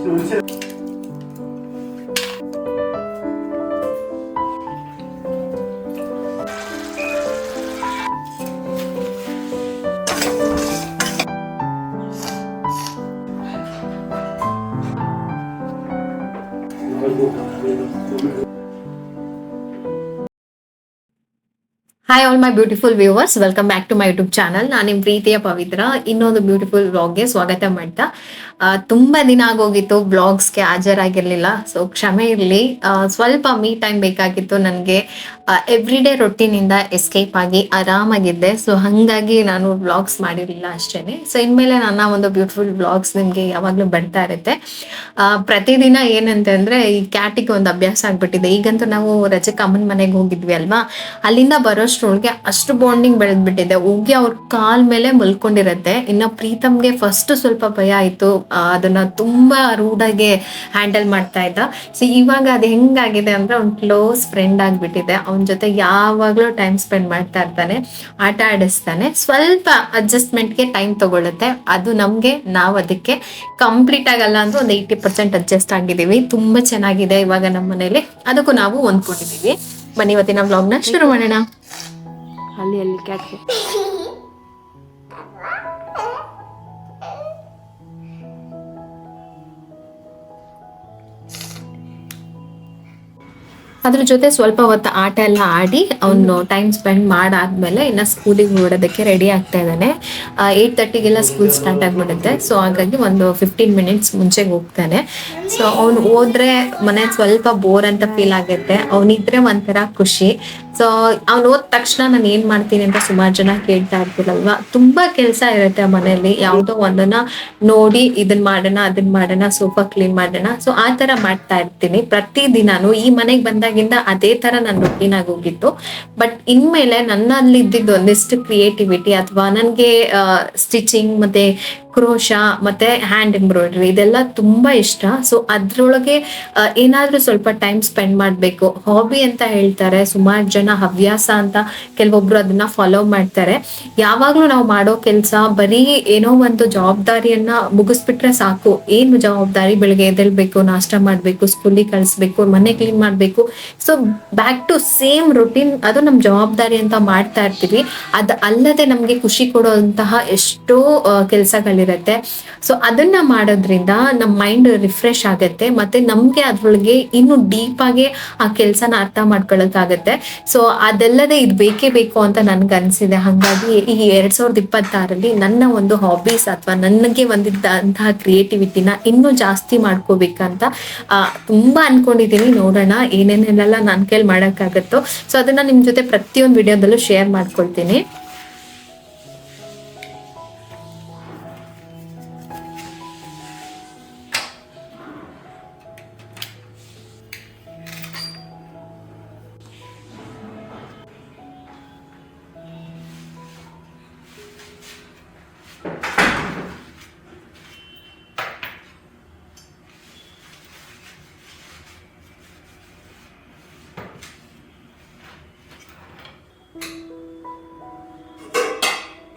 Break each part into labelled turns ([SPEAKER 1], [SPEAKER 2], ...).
[SPEAKER 1] Hi all my beautiful viewers, welcome back to my YouTube channel. ನಾನು ನಿಮ್ಮ ಪ್ರೀತಿಯ ಪವಿತ್ರ ಇನ್ನೊಂದು ಬ್ಯೂಟಿಫುಲ್ ವ್ಲಾಗ್ಗೆ ಸ್ವಾಗತ ಮಾಡ್ತಾ ತುಂಬಾ ದಿನ ಆಗೋಗಿತ್ತು ವ್ಲಾಗ್ಸ್ಗೆ ಹಾಜರಾಗಿರ್ಲಿಲ್ಲ. ಸೊ ಕ್ಷಮೆ ಇರಲಿ. ಸ್ವಲ್ಪ ಮೀ ಟೈಮ್ ಬೇಕಾಗಿತ್ತು ನನಗೆ. ಎವ್ರಿ ಡೇ ರೊಟೀನಿಂದ ಎಸ್ಕೇಪ್ ಆಗಿ ಆರಾಮಾಗಿದ್ದೆ. ಸೊ ಹಾಗಾಗಿ ನಾನು ವ್ಲಾಗ್ಸ್ ಮಾಡಿರಲಿಲ್ಲ ಅಷ್ಟೇನೆ. ಸೊ ಇನ್ಮೇಲೆ ನನ್ನ ಒಂದು ಬ್ಯೂಟಿಫುಲ್ ವ್ಲಾಗ್ಸ್ ನಿಮಗೆ ಯಾವಾಗಲೂ ಬರ್ತಾ ಇರುತ್ತೆ. ಪ್ರತಿದಿನ ಏನಂತಂದ್ರೆ ಈ ಕ್ಯಾಟಿಗೆ ಒಂದು ಅಭ್ಯಾಸ ಆಗ್ಬಿಟ್ಟಿದೆ. ಈಗಂತೂ ನಾವು ರಜಕ್ಕೆ ಅಮ್ಮನ ಮನೆಗೆ ಹೋಗಿದ್ವಿ ಅಲ್ವಾ, ಅಲ್ಲಿಂದ ಬರೋಷ್ಟ್ರೊಳಗೆ ಅಷ್ಟು ಬಾಂಡಿಂಗ್ ಬೆಳೆದ್ಬಿಟ್ಟಿದೆ. ಹೋಗಿ ಅವ್ರ ಕಾಲ್ ಮೇಲೆ ಮಲ್ಕೊಂಡಿರತ್ತೆ. ಇನ್ನು ಪ್ರೀತಮ್ಗೆ ಫಸ್ಟ್ ಸ್ವಲ್ಪ ಭಯ ಆಯ್ತು, ಅದನ್ನ ತುಂಬಾ ರೂಢಾಗಿ ಹ್ಯಾಂಡಲ್ ಮಾಡ್ತಾ ಇದ್ದ. ಸೊ ಇವಾಗ ಅದು ಹೆಂಗಾಗಿದೆ ಅಂದ್ರೆ ಅವ್ನ್ ಕ್ಲೋಸ್ ಫ್ರೆಂಡ್ ಆಗ್ಬಿಟ್ಟಿದೆ. ಅವನ ಜೊತೆ ಯಾವಾಗ್ಲೂ ಟೈಮ್ ಸ್ಪೆಂಡ್ ಮಾಡ್ತಾ ಇರ್ತಾನೆ, ಆಟ ಆಡಿಸ್ತಾನೆ. ಸ್ವಲ್ಪ ಅಡ್ಜಸ್ಟ್ಮೆಂಟ್ಗೆ ಟೈಮ್ ತಗೊಳುತ್ತೆ. ಅದು ನಮ್ಗೆ ನಾವು ಅದಕ್ಕೆ ಕಂಪ್ಲೀಟ್ ಆಗಲ್ಲ ಅಂದ್ರೆ ಒಂದು 80% ಅಡ್ಜಸ್ಟ್ ಆಗಿದ್ದೀವಿ. ತುಂಬಾ ಚೆನ್ನಾಗಿದೆ ಇವಾಗ ನಮ್ಮ ಮನೇಲಿ. ಅದಕ್ಕೂ ನಾವು ಹೊಂದ್ಕೊಂಡಿದೀವಿ. ಬನ್ನಿ ಇವತ್ತಿನ ವ್ಲಾಗ್ನ ಶುರು ಮಾಡೋಣ.
[SPEAKER 2] ಅಲ್ಲಿ ಕ್ಯಾಟ್
[SPEAKER 1] ಅದ್ರ ಜೊತೆ ಸ್ವಲ್ಪ ಹೊತ್ತು ಆಟ ಎಲ್ಲ ಆಡಿ ಅವನು ಟೈಮ್ ಸ್ಪೆಂಡ್ ಮಾಡಾದ್ಮೇಲೆ ಇನ್ನು ಸ್ಕೂಲಿಗೆ ಹೊರಡೋದಕ್ಕೆ ರೆಡಿ ಆಗ್ತಾ ಇದ್ದಾನೆ. 8:30ಗೆಲ್ಲ ಸ್ಕೂಲ್ ಸ್ಟಾರ್ಟ್ ಆಗ್ಬಿಡುತ್ತೆ. ಸೊ ಹಾಗಾಗಿ ಒಂದು 15 ಮಿನಿಟ್ಸ್ ಮುಂಚೆಗೆ ಹೋಗ್ತಾನೆ. ಸೊ ಅವ್ನು ಹೋದ್ರೆ ಮನೆ ಸ್ವಲ್ಪ ಬೋರ್ ಅಂತ ಫೀಲ್ ಆಗುತ್ತೆ. ಅವನಿದ್ರೆ ಒಂಥರ ಖುಷಿ. ಸೊ ಅವ್ನು ಹೋದ ತಕ್ಷಣ ನಾನು ಏನ್ ಮಾಡ್ತೀನಿ ಅಂತ ಸುಮಾರು ಜನ ಕೇಳ್ತಾ ಇರ್ತೀರಲ್ವಾ. ತುಂಬಾ ಕೆಲಸ ಇರುತ್ತೆ ಮನೆಯಲ್ಲಿ. ಯಾವುದೋ ಒಂದನ್ನ ನೋಡಿ ಇದನ್ ಮಾಡೋಣ ಅದನ್ ಮಾಡೋಣ, ಸೋಫಾ ಕ್ಲೀನ್ ಮಾಡೋಣ. ಸೊ ಆ ತರ ಮಾಡ್ತಾ ಇರ್ತೀನಿ ಪ್ರತಿದಿನಾನು. ಈ ಮನೆಗೆ ಬಂದಾಗಿಂದ ಅದೇ ತರ ನನ್ನ ರುಟೀನ್ ಆಗಿ ಹೋಗಿತ್ತು. ಬಟ್ ಇನ್ಮೇಲೆ ನನ್ನಲ್ಲಿ ಇದ್ದಿದ್ದು ಒಂದಿಷ್ಟು ಕ್ರಿಯೇಟಿವಿಟಿ ಅಥವಾ ನನ್ಗೆ ಸ್ಟಿಚಿಂಗ್ ಮತ್ತೆ ಕ್ರೋಶ ಮತ್ತೆ ಹ್ಯಾಂಡ್ ಎಂಬ್ರಾಯ್ಡ್ರಿ ಇದೆಲ್ಲ ತುಂಬಾ ಇಷ್ಟ. ಸೊ ಅದ್ರೊಳಗೆ ಏನಾದ್ರೂ ಸ್ವಲ್ಪ ಟೈಮ್ ಸ್ಪೆಂಡ್ ಮಾಡ್ಬೇಕು. ಹಾಬಿ ಅಂತ ಹೇಳ್ತಾರೆ ಸುಮಾರು ಜನ, ಹವ್ಯಾಸ ಅಂತ ಕೆಲವೊಬ್ರು ಅದನ್ನ ಫಾಲೋ ಮಾಡ್ತಾರೆ. ಯಾವಾಗ್ಲೂ ನಾವು ಮಾಡೋ ಕೆಲ್ಸ ಬರೀ ಏನೋ ಒಂದು ಜವಾಬ್ದಾರಿಯನ್ನ ಮುಗಿಸ್ಬಿಟ್ರೆ ಸಾಕು. ಏನು ಜವಾಬ್ದಾರಿ? ಬೆಳಿಗ್ಗೆ ಎದ್ದೇಳ್ಬೇಕು, ನಾಷ್ಟ ಮಾಡ್ಬೇಕು, ಸ್ಕೂಲಿಗೆ ಕಳಿಸ್ಬೇಕು, ಮನೆ ಕ್ಲೀನ್ ಮಾಡ್ಬೇಕು. So back to same routine. ಅದು ನಮ್ ಜವಾಬ್ದಾರಿ ಅಂತ ಮಾಡ್ತಾ ಇರ್ತೀವಿ. ಅದ್ ಅಲ್ಲದೆ ನಮ್ಗೆ ಖುಷಿ ಕೊಡುವಂತಹ ಎಷ್ಟೋ ಕೆಲಸಗಳಿರತ್ತೆ. ಸೊ ಅದನ್ನ ಮಾಡೋದ್ರಿಂದ ನಮ್ಮ ಮೈಂಡ್ ರಿಫ್ರೆಶ್ ಆಗತ್ತೆ. ಮತ್ತೆ ನಮ್ಗೆ ಅದ್ರೊಳಗೆ ಇನ್ನು ಡೀಪ್ ಆಗಿ ಆ ಕೆಲ್ಸನ ಅರ್ಥ ಮಾಡ್ಕೊಳಕ್ಕಾಗತ್ತೆ. ಸೊ ಅದೆಲ್ಲದೆ ಇದು ಬೇಕೇ ಬೇಕು ಅಂತ ನನ್ಗೆ ಅನ್ಸಿದೆ. ಹಾಗಾಗಿ ಈ 2026ರಲ್ಲಿ ನನ್ನ ಒಂದು ಹಾಬೀಸ್ ಅಥವಾ ನನಗೆ ಒಂದಿದ್ದಂತಹ ಕ್ರಿಯೇಟಿವಿಟಿನ ಇನ್ನೂ ಜಾಸ್ತಿ ಮಾಡ್ಕೋಬೇಕಂತ ತುಂಬಾ ಅನ್ಕೊಂಡಿದ್ದೀನಿ. ನೋಡೋಣ ಏನೇನೆಲ್ಲ ನನ್ನ ಕೈಲಿ ಮಾಡಕ್ಕಾಗತ್ತೋ. ಸೊ ಅದನ್ನ ನಿಮ್ ಜೊತೆ ಪ್ರತಿಯೊಂದು ವಿಡಿಯೋದಲ್ಲೂ ಶೇರ್ ಮಾಡ್ಕೊಳ್ತೀನಿ.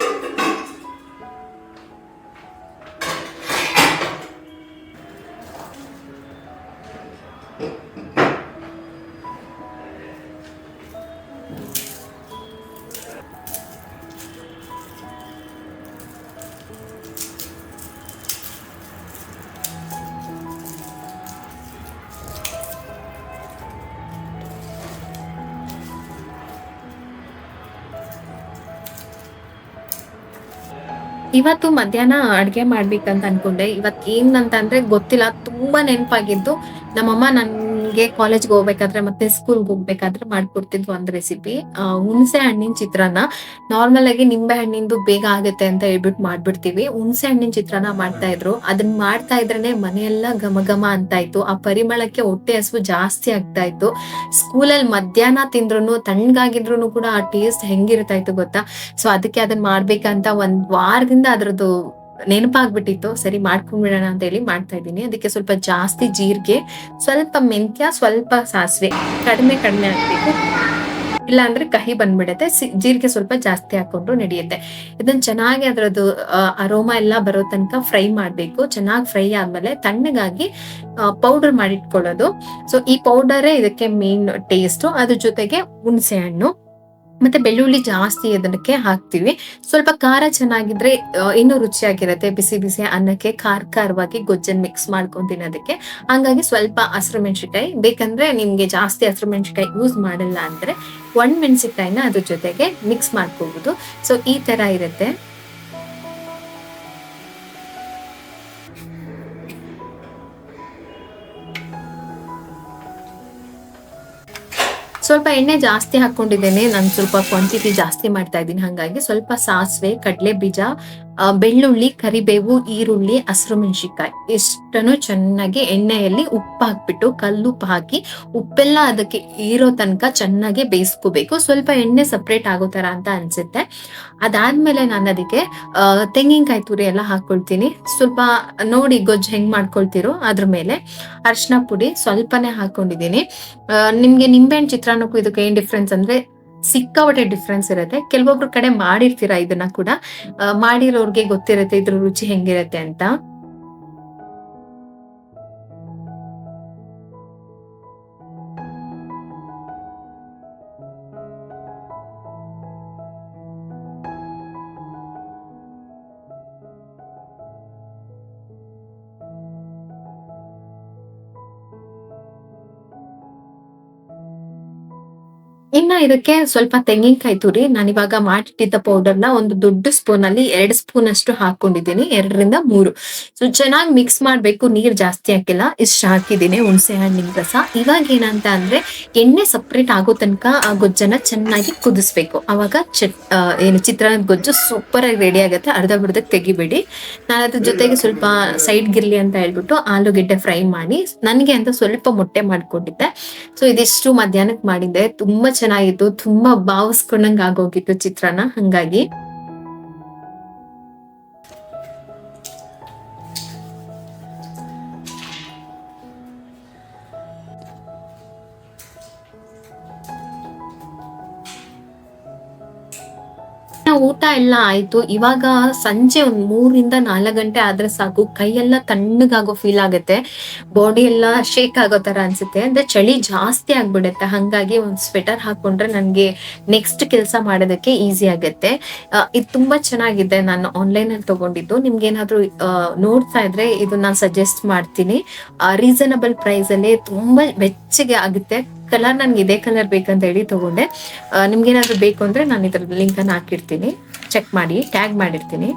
[SPEAKER 1] ಇವತ್ತು ಮಧ್ಯಾಹ್ನ ಅಡ್ಗೆ ಮಾಡ್ಬೇಕಂತ ಅನ್ಕೊಂಡೆ. ಇವತ್ತು ಏನಂತಂದ್ರೆ ಗೊತ್ತಿಲ್ಲ, ತುಂಬಾ ನೆನಪಾಗಿದ್ದು ನಮ್ಮಮ್ಮ ನನ್ಗೆ ಕಾಲೇಜ್ಗೆ ಹೋಗ್ಬೇಕಾದ್ರೆ ಮತ್ತೆ ಸ್ಕೂಲ್ಗೆ ಹೋಗ್ಬೇಕಾದ್ರೆ ಮಾಡ್ಕೊಡ್ತಿದ್ವು ಒಂದ್ ರೆಸಿಪಿ, ಹುಣಸೆ ಹಣ್ಣಿನ ಚಿತ್ರಾನ್ನ. ನಾರ್ಮಲ್ ಆಗಿ ನಿಂಬೆ ಹಣ್ಣಿಂದು ಬೇಗ ಆಗುತ್ತೆ ಅಂತ ಹೇಳ್ಬಿಟ್ಟು ಮಾಡ್ಬಿಡ್ತೀವಿ. ಹುಣಸೆ ಹಣ್ಣಿನ ಚಿತ್ರಾನ್ನ ಮಾಡ್ತಾ ಇದ್ರು. ಅದನ್ನ ಮಾಡ್ತಾ ಇದ್ರೇನೆ ಮನೆಯೆಲ್ಲ ಘಮ ಘಮ ಅಂತ ಇತ್ತು. ಆ ಪರಿಮಳಕ್ಕೆ ಹೊಟ್ಟೆ ಹಸಿವು ಜಾಸ್ತಿ ಆಗ್ತಾ ಇತ್ತು. ಸ್ಕೂಲಲ್ಲಿ ಮಧ್ಯಾಹ್ನ ತಿಂದ್ರು ತಣ್ಣಗಾಗಿದ್ರು ಕೂಡ ಆ ಟೇಸ್ಟ್ ಹೆಂಗಿರ್ತಾ ಇತ್ತು ಗೊತ್ತಾ. ಸೊ ಅದಕ್ಕೆ ಅದನ್ನ ಮಾಡ್ಬೇಕಂತ ಒಂದ್ ವಾರದಿಂದ ಅದ್ರದ್ದು ನೆನಪಾಗ್ಬಿಟ್ಟಿತ್ತು. ಸರಿ ಮಾಡ್ಕೊಂಡ್ಬಿಡೋಣ ಅಂತ ಹೇಳಿ ಮಾಡ್ತಾ ಇದ್ದೀನಿ. ಅದಕ್ಕೆ ಸ್ವಲ್ಪ ಜಾಸ್ತಿ ಜೀರಿಗೆ, ಸ್ವಲ್ಪ ಮೆಂತ್ಯ, ಸ್ವಲ್ಪ ಸಾಸಿವೆ, ಕಡಿಮೆ ಹಾಕ್ಬೇಕು. ಇಲ್ಲ ಅಂದ್ರೆ ಕಹಿ ಬಂದ್ಬಿಡುತ್ತೆ. ಜೀರಿಗೆ ಸ್ವಲ್ಪ ಜಾಸ್ತಿ ಹಾಕೊಂಡ್ರು ನಡೆಯುತ್ತೆ. ಇದನ್ನ ಚೆನ್ನಾಗಿ ಅದ್ರದ್ದು ಅರೋಮಾ ಎಲ್ಲ ಬರೋ ತನಕ ಫ್ರೈ ಮಾಡ್ಬೇಕು. ಚೆನ್ನಾಗಿ ಫ್ರೈ ಆದ್ಮೇಲೆ ತಣ್ಣಗಾಗಿ ಪೌಡರ್ ಮಾಡಿಟ್ಕೊಳ್ಳೋದು. ಸೊ ಈ ಪೌಡರೇ ಇದಕ್ಕೆ ಮೇನ್ ಟೇಸ್ಟ್. ಅದ್ರ ಜೊತೆಗೆ ಹುಣಸೆ ಹಣ್ಣು ಮತ್ತೆ ಬೆಳ್ಳುಳ್ಳಿ ಜಾಸ್ತಿ ಅದಕ್ಕೆ ಹಾಕ್ತಿವಿ. ಸ್ವಲ್ಪ ಖಾರ ಚೆನ್ನಾಗಿದ್ರೆ ಇನ್ನೂ ರುಚಿಯಾಗಿರುತ್ತೆ. ಬಿಸಿ ಬಿಸಿ ಅನ್ನಕ್ಕೆ ಖಾರವಾಗಿ ಗೊಜ್ಜನ್ ಮಿಕ್ಸ್ ಮಾಡ್ಕೊಂಡು ತಿನ್ನೋದಕ್ಕೆ. ಹಂಗಾಗಿ ಸ್ವಲ್ಪ ಹಸಿರು ಮೆಣಸಿನಕಾಯಿ ಬೇಕಂದ್ರೆ, ನಿಮ್ಗೆ ಜಾಸ್ತಿ ಹಸಿರು ಮೆಣಸಿನಕಾಯಿ ಯೂಸ್ ಮಾಡಲ್ಲ ಅಂದ್ರೆ ಒಣಮೆಣಸಿನಕಾಯಿನ ಅದ್ರ ಜೊತೆಗೆ ಮಿಕ್ಸ್ ಮಾಡ್ಕೋಬಹುದು. ಸೊ ಈ ತರ ಇರುತ್ತೆ. ಸ್ವಲ್ಪ ಎಣ್ಣೆ ಜಾಸ್ತಿ ಹಾಕೊಂಡಿದ್ದೇನೆ. ನಾನು ಸ್ವಲ್ಪ ಕ್ವಾಂಟಿಟಿ ಜಾಸ್ತಿ ಮಾಡ್ತಾ ಇದ್ದೀನಿ. ಹಾಗಾಗಿ ಸ್ವಲ್ಪ ಸಾಸಿವೆ, ಕಡಲೆ ಬೀಜ, ಬೆಳ್ಳುಳ್ಳಿ, ಕರಿಬೇವು, ಈರುಳ್ಳಿ, ಹಸಿರು ಮೆಣಸಿನಕಾಯಿ ಇಷ್ಟನ್ನು ಚೆನ್ನಾಗಿ ಎಣ್ಣೆಯಲ್ಲಿ ಉಪ್ಪು ಹಾಕ್ಬಿಟ್ಟು, ಕಲ್ಲುಪ್ಪು ಹಾಕಿ ಉಪ್ಪೆಲ್ಲ ಅದಕ್ಕೆ ಇರೋ ತನಕ ಚೆನ್ನಾಗಿ ಬೇಯಿಸ್ಕೋಬೇಕು. ಸ್ವಲ್ಪ ಎಣ್ಣೆ ಸಪ್ರೇಟ್ ಆಗೋ ತರ ಅಂತ ಅನ್ಸುತ್ತೆ. ಅದಾದ್ಮೇಲೆ ನಾನು ಅದಕ್ಕೆ ತೆಂಗಿನಕಾಯಿ ತುರಿ ಎಲ್ಲ ಹಾಕೊಳ್ತೀನಿ. ಸ್ವಲ್ಪ ನೋಡಿ ಗೊಜ್ಜು ಹೆಂಗ್ ಮಾಡ್ಕೊಳ್ತಿರೋ ಅದ್ರ ಮೇಲೆ ಅರಿಶಿನ ಪುಡಿ ಸ್ವಲ್ಪನೇ ಹಾಕೊಂಡಿದ್ದೀನಿ. ನಿಮ್ಗೆ ನಿಂಬೆಹಣ್ಣು ಚಿತ್ರಾನ್ನಕ್ಕೂ ಇದಕ್ಕೆ ಏನ್ ಡಿಫ್ರೆನ್ಸ್ ಅಂದ್ರೆ ಸಿಕ್ಕಾಪಟ್ಟೆ ಡಿಫ್ರೆನ್ಸ್ ಇರುತ್ತೆ. ಕೆಲವೊಬ್ರು ಕಡೆ ಮಾಡಿರ್ತೀರಾ ಇದನ್ನ ಕೂಡ, ಮಾಡಿರೋರ್ಗೆ ಗೊತ್ತಿರುತ್ತೆ ಇದ್ರ ರುಚಿ ಹೆಂಗಿರತ್ತೆ ಅಂತ. ಇನ್ನ ಇದಕ್ಕೆ ಸ್ವಲ್ಪ ತೆಂಗಿನಕಾಯಿ ತುರಿ ನಾನಿವಾಗ ಮಾಡಿಟ್ಟಿದ್ದ ಪೌಡರ್ನ ಒಂದು ದೊಡ್ಡ ಸ್ಪೂನ್ ಅಲ್ಲಿ 2 ಸ್ಪೂನ್ ಅಷ್ಟು ಹಾಕೊಂಡಿದ್ದೀನಿ, 2ರಿಂದ 3. ಸೊ ಚೆನ್ನಾಗಿ ಮಿಕ್ಸ್ ಮಾಡ್ಬೇಕು, ನೀರ್ ಜಾಸ್ತಿ ಹಾಕಿಲ್ಲ, ಇಷ್ಟು ಹಾಕಿದ್ದೀನಿ ಹುಣಸೆ ಹಣ್ಣಿನ ರಸ. ಇವಾಗ ಏನಂತ ಅಂದ್ರೆ ಎಣ್ಣೆ ಸಪ್ರೇಟ್ ಆಗೋ ತನಕ ಆ ಗೊಜ್ಜನ್ನ ಚೆನ್ನಾಗಿ ಕುದಿಸ್ಬೇಕು. ಅವಾಗ ಏನು ಚಿತ್ರಾನ್ನದ ಗೊಜ್ಜು ಸೂಪರ್ ಆಗಿ ರೆಡಿ ಆಗುತ್ತೆ. ಅರ್ಧಕ್ಕೆ ತೆಗಿಬೇಡಿ. ನಾನು ಅದ್ರ ಜೊತೆಗೆ ಸ್ವಲ್ಪ ಸೈಡ್ ಗಿರ್ಲಿ ಅಂತ ಹೇಳ್ಬಿಟ್ಟು ಆಲೂಗೆಡ್ಡೆ ಫ್ರೈ ಮಾಡಿ ನನಗೆ ಅಂತ ಸ್ವಲ್ಪ ಮೊಟ್ಟೆ ಮಾಡ್ಕೊಂಡಿದ್ದೆ. ಸೊ ಇದಿಷ್ಟು ಮಧ್ಯಾಹ್ನಕ್ಕೆ ಮಾಡಿದ್ದೆ. ತುಂಬಾ ಚೆನ್ನಾಗಿತ್ತು, ತುಂಬಾ ಭಾವಿಸ್ಕೊಂಡಂಗ ಆಗೋಗಿತ್ತು ಚಿತ್ರಾನ್ನ. ಹಂಗಾಗಿ ಊಟ ಎಲ್ಲ ಆಯ್ತು. ಇವಾಗ ಸಂಜೆ ಒಂದ್ 3ರಿಂದ 4 ಗಂಟೆ ಆದ್ರೆ ಸಾಕು, ಕೈಯೆಲ್ಲ ತಣ್ಣಗಾಗೋ ಫೀಲ್ ಆಗುತ್ತೆ, ಬಾಡಿ ಎಲ್ಲ ಶೇಕ್ ಆಗೋ ತರ ಅನ್ಸುತ್ತೆ. ಅಂದ್ರೆ ಚಳಿ ಜಾಸ್ತಿ ಆಗ್ಬಿಡುತ್ತೆ. ಹಂಗಾಗಿ ಒಂದ್ ಸ್ವೆಟರ್ ಹಾಕೊಂಡ್ರೆ ನನ್ಗೆ ನೆಕ್ಸ್ಟ್ ಕೆಲಸ ಮಾಡೋದಕ್ಕೆ ಈಸಿ ಆಗುತ್ತೆ. ಇದು ತುಂಬಾ ಚೆನ್ನಾಗಿದೆ. ನಾನು ಆನ್ಲೈನ್ ಅಲ್ಲಿ ತಗೊಂಡಿದ್ದು. ನಿಮ್ಗೆ ಏನಾದ್ರು ನೋಡ್ತಾ ಇದ್ರೆ ಇದು ನಾನು ಸಜೆಸ್ಟ್ ಮಾಡ್ತೀನಿ. ರೀಸನಬಲ್ ಪ್ರೈಸ್ ಅಲ್ಲಿ ತುಂಬಾ ಬೆಚ್ಚಗೆ ಆಗುತ್ತೆ. ಕಲರ್ ನನ್ಗೆ ಇದೇ ಕಲರ್ ಬೇಕಂತ ಹೇಳಿ ತಗೊಂಡೆ. ನಿಮ್ಗೇನಾದ್ರು ಬೇಕು ಅಂದ್ರೆ ನಾನು ಇದ್ರ ಲಿಂಕ್ ಅನ್ನು ಹಾಕಿರ್ತೀನಿ, ಚೆಕ್ ಮಾಡಿ, ಟ್ಯಾಗ್ ಮಾಡಿರ್ತೀನಿ.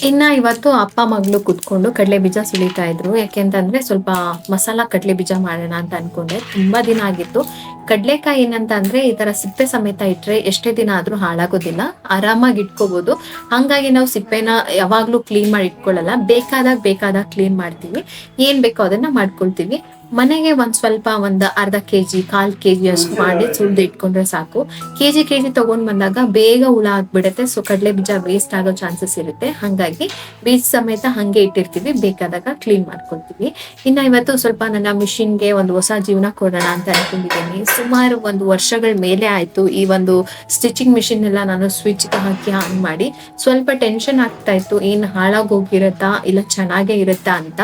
[SPEAKER 1] ಇನ್ನ ಇವತ್ತು ಅಪ್ಪ ಮಗಳು ಕುತ್ಕೊಂಡು ಕಡಲೆ ಬೀಜ ಸುಲಿತಾ ಇದ್ರು. ಯಾಕೆಂತಂದ್ರೆ ಸ್ವಲ್ಪ ಮಸಾಲಾ ಕಡಲೆ ಬೀಜ ಮಾಡೋಣ ಅಂತ ಅನ್ಕೊಂಡೆ. ತುಂಬಾ ದಿನ ಆಗಿತ್ತು. ಕಡ್ಲೆಕಾಯಿ ಏನಂತ ಅಂದ್ರೆ ಈ ತರ ಸಿಪ್ಪೆ ಸಮೇತ ಇಟ್ರೆ ಎಷ್ಟೇ ದಿನ ಆದ್ರೂ ಹಾಳಾಗೋದಿಲ್ಲ, ಆರಾಮಾಗಿ ಇಟ್ಕೋಬಹುದು. ಹಂಗಾಗಿ ನಾವು ಸಿಪ್ಪೆನ ಯಾವಾಗ್ಲೂ ಕ್ಲೀನ್ ಮಾಡಿ ಇಟ್ಕೊಳ್ಳಲ್ಲ. ಬೇಕಾದಾಗ ಕ್ಲೀನ್ ಮಾಡ್ತೀವಿ. ಏನ್ ಬೇಕೋ ಅದನ್ನ ಮಾಡ್ಕೊಳ್ತೀವಿ. ಮನೆಗೆ ಸ್ವಲ್ಪ ಒಂದು ಅರ್ಧ ಕೆಜಿ 1/4 ಕೆಜಿ ಅಷ್ಟು ಮಾಡಿ ಸುಳ್ದು ಇಟ್ಕೊಂಡ್ರೆ ಸಾಕು. ಕೆಜಿ ತಗೊಂಡ್ ಬಂದಾಗ ಬೇಗ ಹುಳ ಆಗ್ಬಿಡುತ್ತೆ. ಸೊ ಕಡಲೆ ಬೀಜ ವೇಸ್ಟ್ ಆಗೋ ಚಾನ್ಸಸ್ ಇರುತ್ತೆ. ಹಂಗಾಗಿ ಬೀಜ ಸಮೇತ ಹಂಗೆ ಇಟ್ಟಿರ್ತೀವಿ, ಬೇಕಾದಾಗ ಕ್ಲೀನ್ ಮಾಡ್ಕೊಳ್ತೀವಿ. ಇನ್ನ ಇವತ್ತು ಸ್ವಲ್ಪ ನನ್ನ ಮಿಷಿನ್ಗೆ ಒಂದು ಹೊಸ ಜೀವನ ಕೊಡೋಣ ಅಂತ ಅನ್ಕೊಂಡಿದ್ದೀನಿ. ಸುಮಾರು 1 ವರ್ಷಗಳ ಮೇಲೆ ಆಯ್ತು ಈ ಒಂದು ಸ್ಟಿಚಿಂಗ್ ಮಿಷಿನ್ ಎಲ್ಲ ನಾನು ಸ್ವಿಚ್ ಹಾಕಿ ಆನ್ ಮಾಡಿ. ಸ್ವಲ್ಪ ಟೆನ್ಷನ್ ಆಗ್ತಾ ಇತ್ತು, ಏನ್ ಹಾಳಾಗೋಗಿರತ್ತಾ ಇಲ್ಲ ಚೆನ್ನಾಗೇ ಇರುತ್ತಾ ಅಂತ.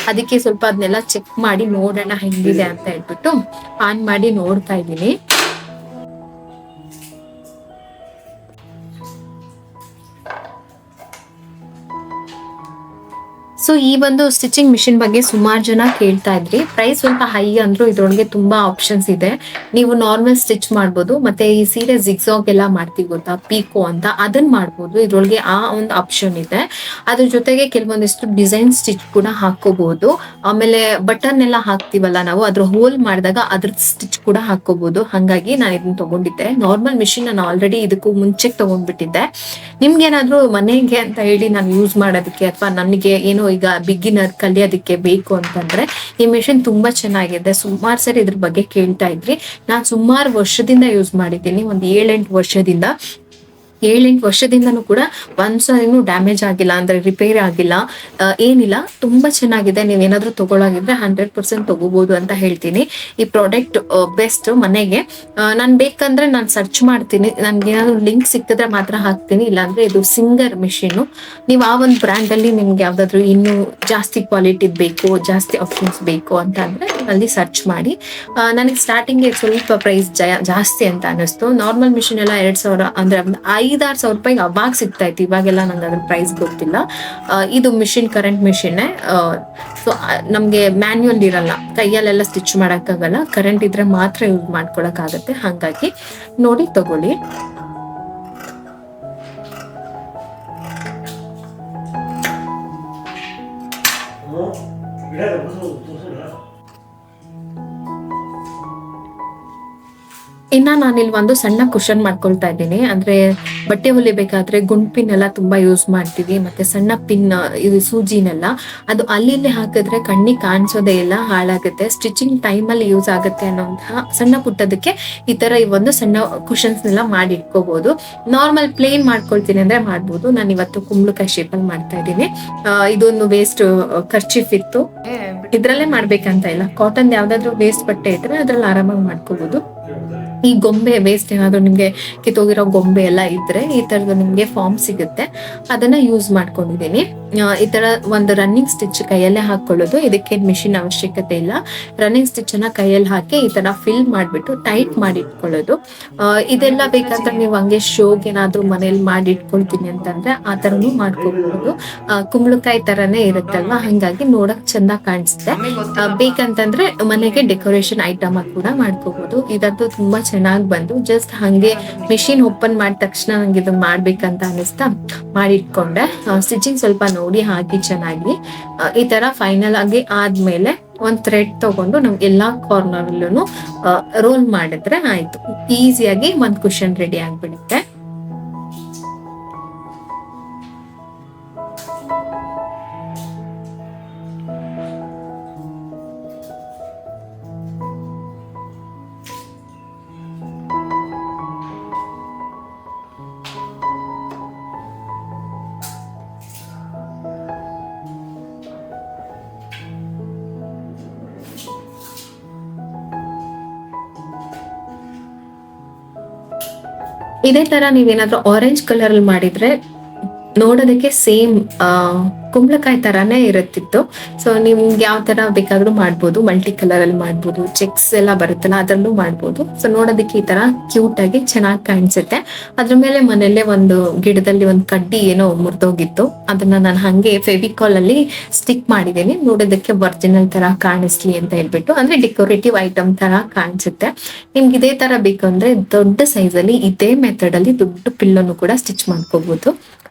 [SPEAKER 1] ಅದಕ್ಕೆ ಸ್ವಲ್ಪ ಅದನ್ನೆಲ್ಲ ಚೆಕ್ ಮಾಡಿ ನೋಡೋಣ ಹೆಂಗಿದೆ ಅಂತ ಹೇಳ್ಬಿಟ್ಟು ಆನ್ ಮಾಡಿ ನೋಡ್ತಾ ಇದ್ದೀನಿ. ಸೊ ಈ ಒಂದು ಸ್ಟಿಚಿಂಗ್ ಮಿಷಿನ್ ಬಗ್ಗೆ ಸುಮಾರು ಜನ ಕೇಳ್ತಾ ಇದ್ರಿ. ಪ್ರೈಸ್ ಸ್ವಲ್ಪ ಹೈ ಅಂದ್ರು ಇದ್ರೊಳಗೆ ತುಂಬಾ ಆಪ್ಷನ್ಸ್ ಇದೆ. ನೀವು ನಾರ್ಮಲ್ ಸ್ಟಿಚ್ ಮಾಡ್ಬೋದು, ಮತ್ತೆ ಈ ಸೀರೆ ಜಿಗ್ಸಾಗ್ ಎಲ್ಲ ಮಾಡ್ತೀವಿ ಗೊತ್ತಾ, ಪೀಕೋ ಅಂತ, ಅದನ್ನ ಮಾಡ್ಬೋದು. ಇದ್ರೊಳಗೆ ಆ ಒಂದು ಆಪ್ಷನ್ ಇದೆ. ಅದ್ರ ಜೊತೆಗೆ ಕೆಲವೊಂದಿಷ್ಟು ಡಿಸೈನ್ ಸ್ಟಿಚ್ ಕೂಡ ಹಾಕೋಬಹುದು. ಆಮೇಲೆ ಬಟನ್ ಎಲ್ಲ ಹಾಕ್ತಿವಲ್ಲ ನಾವು, ಅದ್ರ ಹೋಲ್ ಮಾಡಿದಾಗ ಅದ್ರ ಸ್ಟಿಚ್ ಕೂಡ ಹಾಕೋಬಹುದು. ಹಂಗಾಗಿ ನಾನು ಇದನ್ನ ತಗೊಂಡಿದ್ದೆ. ನಾರ್ಮಲ್ ಮಿಷಿನ್ ನಾನು ಆಲ್ರೆಡಿ ಇದಕ್ಕೂ ಮುಂಚೆ ತಗೊಂಡ್ಬಿಟ್ಟಿದ್ದೆ. ನಿಮ್ಗೇನಾದ್ರೂ ಮನೆಗೆ ಅಂತ ಹೇಳಿ ನಾನು ಯೂಸ್ ಮಾಡೋದಕ್ಕೆ ಅಥವಾ ನನಗೆ ಏನೋ ಈಗ ಬಿಗಿನರ್ ಕಲಿಯೋದಕ್ಕೆ ಬೇಕು ಅಂತಂದ್ರೆ ಈ ಮಿಷಿನ್ ತುಂಬಾ ಚೆನ್ನಾಗಿದೆ. ಸುಮಾರು ಸರಿ ಇದ್ರ ಬಗ್ಗೆ ಕೇಳ್ತಾ ಇದ್ರಿ. ನಾನು ಸುಮಾರು ವರ್ಷದಿಂದ ಯೂಸ್ ಮಾಡಿದ್ದೀನಿ, ಒಂದು 7-8 ವರ್ಷದಿಂದ. 7-8 ವರ್ಷದಿಂದನೂ ಕೂಡ ಒಂದ್ಸರಿನೂ ಡ್ಯಾಮೇಜ್ ಆಗಿಲ್ಲ, ಅಂದ್ರೆ ರಿಪೇರಿ ಆಗಿಲ್ಲ, ಏನಿಲ್ಲ. ತುಂಬಾ ಚೆನ್ನಾಗಿದೆ. ನೀವೇನಾದ್ರೂ ತಗೊಳಾಗಿದ್ರೆ 100% ತಗೋಬಹುದು ಅಂತ ಹೇಳ್ತೀನಿ. ಈ ಪ್ರಾಡಕ್ಟ್ ಬೆಸ್ಟ್ ಮನೆಗೆ. ನಾನು ಬೇಕಂದ್ರೆ ನಾನು ಸರ್ಚ್ ಮಾಡ್ತೀನಿ, ನನ್ಗೆ ಏನಾದ್ರು ಲಿಂಕ್ ಸಿಕ್ಕಿದ್ರೆ ಮಾತ್ರ ಹಾಕ್ತೀನಿ, ಇಲ್ಲಾಂದ್ರೆ ಇದು ಸಿಂಗರ್ ಮಿಷಿನ್. ನೀವು ಆ ಒಂದು ಬ್ರ್ಯಾಂಡ್ ಅಲ್ಲಿ ನಿಮ್ಗೆ ಯಾವ್ದಾದ್ರು ಇನ್ನೂ ಜಾಸ್ತಿ ಕ್ವಾಲಿಟಿ ಬೇಕು, ಜಾಸ್ತಿ ಆಪ್ಷನ್ಸ್ ಬೇಕು ಅಂತ ಅಂದ್ರೆ ಅಲ್ಲಿ ಸರ್ಚ್ ಮಾಡಿ. ನನಗೆ ಸ್ಟಾರ್ಟಿಂಗ್ ಸ್ವಲ್ಪ ಪ್ರೈಸ್ ಜಾಸ್ತಿ ಅಂತ ಅನಿಸ್ತು. ನಾರ್ಮಲ್ ಮಿಷಿನ್ ಎಲ್ಲ 2,000 ಅಂದ್ರೆ 5-6 ಸಾವಿರ ರೂಪಾಯಿಗೆ ಅವಾಗ ಸಿಗ್ತಾ ಇತ್ತು. ಇವಾಗೆಲ್ಲ ನಂಗೆ ಅದ್ರ ಪ್ರೈಸ್ ಗೊತ್ತಿಲ್ಲ. ಇದು ಮಿಷಿನ್ ಕರೆಂಟ್ ಮಿಷಿನ್. ಸೊ ನಮ್ಗೆ ಮ್ಯಾನ್ಯುಯಲ್ ಇರಲ್ಲ, ಕೈಯಲ್ಲೆಲ್ಲ ಸ್ಟಿಚ್ ಮಾಡಕ್ಕಾಗಲ್ಲ, ಕರೆಂಟ್ ಇದ್ರೆ ಮಾತ್ರ ಯೂಸ್ ಮಾಡ್ಕೊಳಕ್ ಆಗತ್ತೆ. ಹಾಗಾಗಿ ನೋಡಿ ತಗೊಳ್ಳಿ. ಇನ್ನ ನಾನಿಲ್ಲಿ ಒಂದು ಸಣ್ಣ ಕುಶನ್ ಮಾಡ್ಕೊಳ್ತಾ ಇದ್ದೀನಿ. ಅಂದ್ರೆ ಬಟ್ಟೆ ಹೊಲಿಬೇಕಾದ್ರೆ ಗುಂಡ್ ಎಲ್ಲ ತುಂಬಾ ಯೂಸ್ ಮಾಡ್ತೀವಿ, ಮತ್ತೆ ಸಣ್ಣ ಪಿನ್ ಇದು ಸೂಜಿನೆಲ್ಲ ಅದು ಅಲ್ಲಿ ಹಾಕಿದ್ರೆ ಕಣ್ಣಿಗೆ ಕಾಣಿಸೋದೇ ಇಲ್ಲ, ಹಾಳಾಗುತ್ತೆ. ಸ್ಟಿಚಿಂಗ್ ಟೈಮ್ ಅಲ್ಲಿ ಯೂಸ್ ಆಗುತ್ತೆ ಅನ್ನೋಂತಹ ಸಣ್ಣ ಪುಟ್ಟದಕ್ಕೆ ಈ ತರ ಈ ಒಂದು ಸಣ್ಣ ಕುಶನ್ಸ್ ನೆಲ್ಲ ಮಾಡಿ ಇಟ್ಕೋಬಹುದು. ನಾರ್ಮಲ್ ಪ್ಲೇನ್ ಮಾಡ್ಕೊಳ್ತೀನಿ ಅಂದ್ರೆ ಮಾಡ್ಬೋದು. ನಾನು ಇವತ್ತು ಕುಂಬಳಕಾಯಿ ಶೇಪ್ ಅಲ್ಲಿ ಮಾಡ್ತಾ ಇದ್ದೀನಿ. ಇದೊಂದು ವೇಸ್ಟ್ ಖರ್ಚಿಫ್ ಇತ್ತು, ಇದ್ರಲ್ಲೇ ಮಾಡ್ಬೇಕಂತ ಇಲ್ಲ. ಕಾಟನ್ ಯಾವ್ದಾದ್ರು ವೇಸ್ಟ್ ಬಟ್ಟೆ ಇದ್ರೆ ಅದ್ರಲ್ಲಿ ಆರಾಮಾಗಿ ಮಾಡ್ಕೋಬಹುದು. ಈ ಗೊಂಬೆ ವೇಸ್ಟ್ ಏನಾದ್ರು ನಿಮ್ಗೆ ಕಿತ್ತೋಗಿರೋ ಗೊಂಬೆ ಎಲ್ಲ ಇದ್ರೆ ಈ ತರದ ನಿಮ್ಗೆ ಫಾರ್ಮ್ ಸಿಗುತ್ತೆ, ಅದನ್ನ ಯೂಸ್ ಮಾಡ್ಕೊಂಡಿದೀನಿ. ಈ ತರ ಒಂದು ರನ್ನಿಂಗ್ ಸ್ಟಿಚ್ ಕೈಯಲ್ಲೇ ಹಾಕೊಳ್ಳೋದು, ಇದಕ್ಕೆ ಮಿಷಿನ್ ಅವಶ್ಯಕತೆ ಇಲ್ಲ. ರನ್ನಿಂಗ್ ಸ್ಟಿಚ್ ಅನ್ನ ಕೈಯಲ್ಲಿ ಹಾಕಿ ಈ ತರ ಫಿಲ್ ಮಾಡ್ಬಿಟ್ಟು ಟೈಟ್ ಮಾಡಿ ಇಟ್ಕೊಳ್ಳೋದು. ಇದೆಲ್ಲ ಬೇಕಂದ್ರೆ ನೀವು ಹಂಗೆ ಶೋಗೆ ಏನಾದ್ರು ಮನೇಲಿ ಮಾಡಿ ಇಟ್ಕೊಳ್ತೀನಿ ಅಂತಂದ್ರೆ ಆ ತರನು ಮಾಡ್ಕೋಬಹುದು. ಕುಂಬಳಕಾಯಿ ತರನೇ ಇರುತ್ತಲ್ವಾ, ಹಂಗಾಗಿ ನೋಡಕ್ ಚಂದ ಕಾಣಿಸುತ್ತೆ. ಬೇಕಂತಂದ್ರೆ ಮನೆಗೆ ಡೆಕೋರೇಷನ್ ಐಟಮ್ ಕೂಡ ಮಾಡ್ಕೋಬಹುದು. ಇದಂತೂ ತುಂಬಾ ಚೆನ್ನಾಗಿ ಬಂದು ಜಸ್ಟ್ ಹಂಗೆ ಮಿಷಿನ್ ಓಪನ್ ಮಾಡಿದ ತಕ್ಷಣ ನಂಗೆ ಇದು ಮಾಡ್ಬೇಕಂತ ಅನಿಸ್ತಾ ಮಾಡಿಟ್ಕೊಂಡೆ. ಸ್ಟಿಚಿಂಗ್ ಸ್ವಲ್ಪ ನೋಡಿ ಹಾಕಿ ಚೆನ್ನಾಗಿ ಈ ತರ ಫೈನಲ್ ಆಗಿ ಆದ್ಮೇಲೆ ಒಂದ್ ಥ್ರೆಡ್ ತಗೊಂಡು ನಮ್ಗೆ ಎಲ್ಲಾ ಕಾರ್ನರ್ ಅಲ್ಲೂ ರೋಲ್ ಮಾಡಿದ್ರೆ ಆಯ್ತು. ಈಸಿಯಾಗಿ ಒಂದ್ ಕುಶನ್ ರೆಡಿ ಆಗ್ಬಿಡುತ್ತೆ. ಇದೇ ತರ ನೀವೇನಾದ್ರೂ ಆರೆಂಜ್ ಕಲರ್ ಅಲ್ಲಿ ಮಾಡಿದ್ರೆ ನೋಡೋದಕ್ಕೆ ಸೇಮ್ ಕುಂಬಳಕಾಯಿ ತರಾನೇ ಇರುತ್ತಿತ್ತು. ಸೊ ನಿಮ್ಗೆ ಯಾವ ತರ ಬೇಕಾದ್ರೂ ಮಾಡ್ಬೋದು, ಮಲ್ಟಿ ಕಲರ್ ಅಲ್ಲಿ ಮಾಡ್ಬೋದು, ಚೆಕ್ಸ್ ಎಲ್ಲ ಬರುತ್ತಲ್ಲ ಅದ್ರಲ್ಲೂ ಮಾಡ್ಬೋದು. ಸೊ ನೋಡೋದಕ್ಕೆ ಈ ತರ ಕ್ಯೂಟ್ ಆಗಿ ಚೆನ್ನಾಗಿ ಕಾಣಿಸುತ್ತೆ. ಅದ್ರ ಮೇಲೆ ಮನೆಯಲ್ಲೇ ಒಂದು ಗಿಡದಲ್ಲಿ ಒಂದು ಕಡ್ಡಿ ಏನೋ ಮುರಿದೋಗಿತ್ತು, ಅದನ್ನ ನಾನು ಹಂಗೆ ಫೆವಿಕಾಲ್ ಅಲ್ಲಿ ಸ್ಟಿಕ್ ಮಾಡಿದ್ದೀನಿ, ನೋಡೋದಕ್ಕೆ ಒರಿಜಿನಲ್ ತರ ಕಾಣಿಸ್ಲಿ ಅಂತ ಹೇಳ್ಬಿಟ್ಟು. ಅಂದ್ರೆ ಡೆಕೋರೇಟಿವ್ ಐಟಮ್ ತರ ಕಾಣಿಸುತ್ತೆ. ನಿಮ್ಗೆ ಇದೇ ತರ ಬೇಕು ಅಂದ್ರೆ ದೊಡ್ಡ ಸೈಜ್ ಅಲ್ಲಿ ಇದೇ ಮೆಥಡ್ ಅಲ್ಲಿ ದೊಡ್ಡ ಪಿಲ್ಲೋನು ಕೂಡ ಸ್ಟಿಚ್ ಮಾಡ್ಕೋಬಹುದು.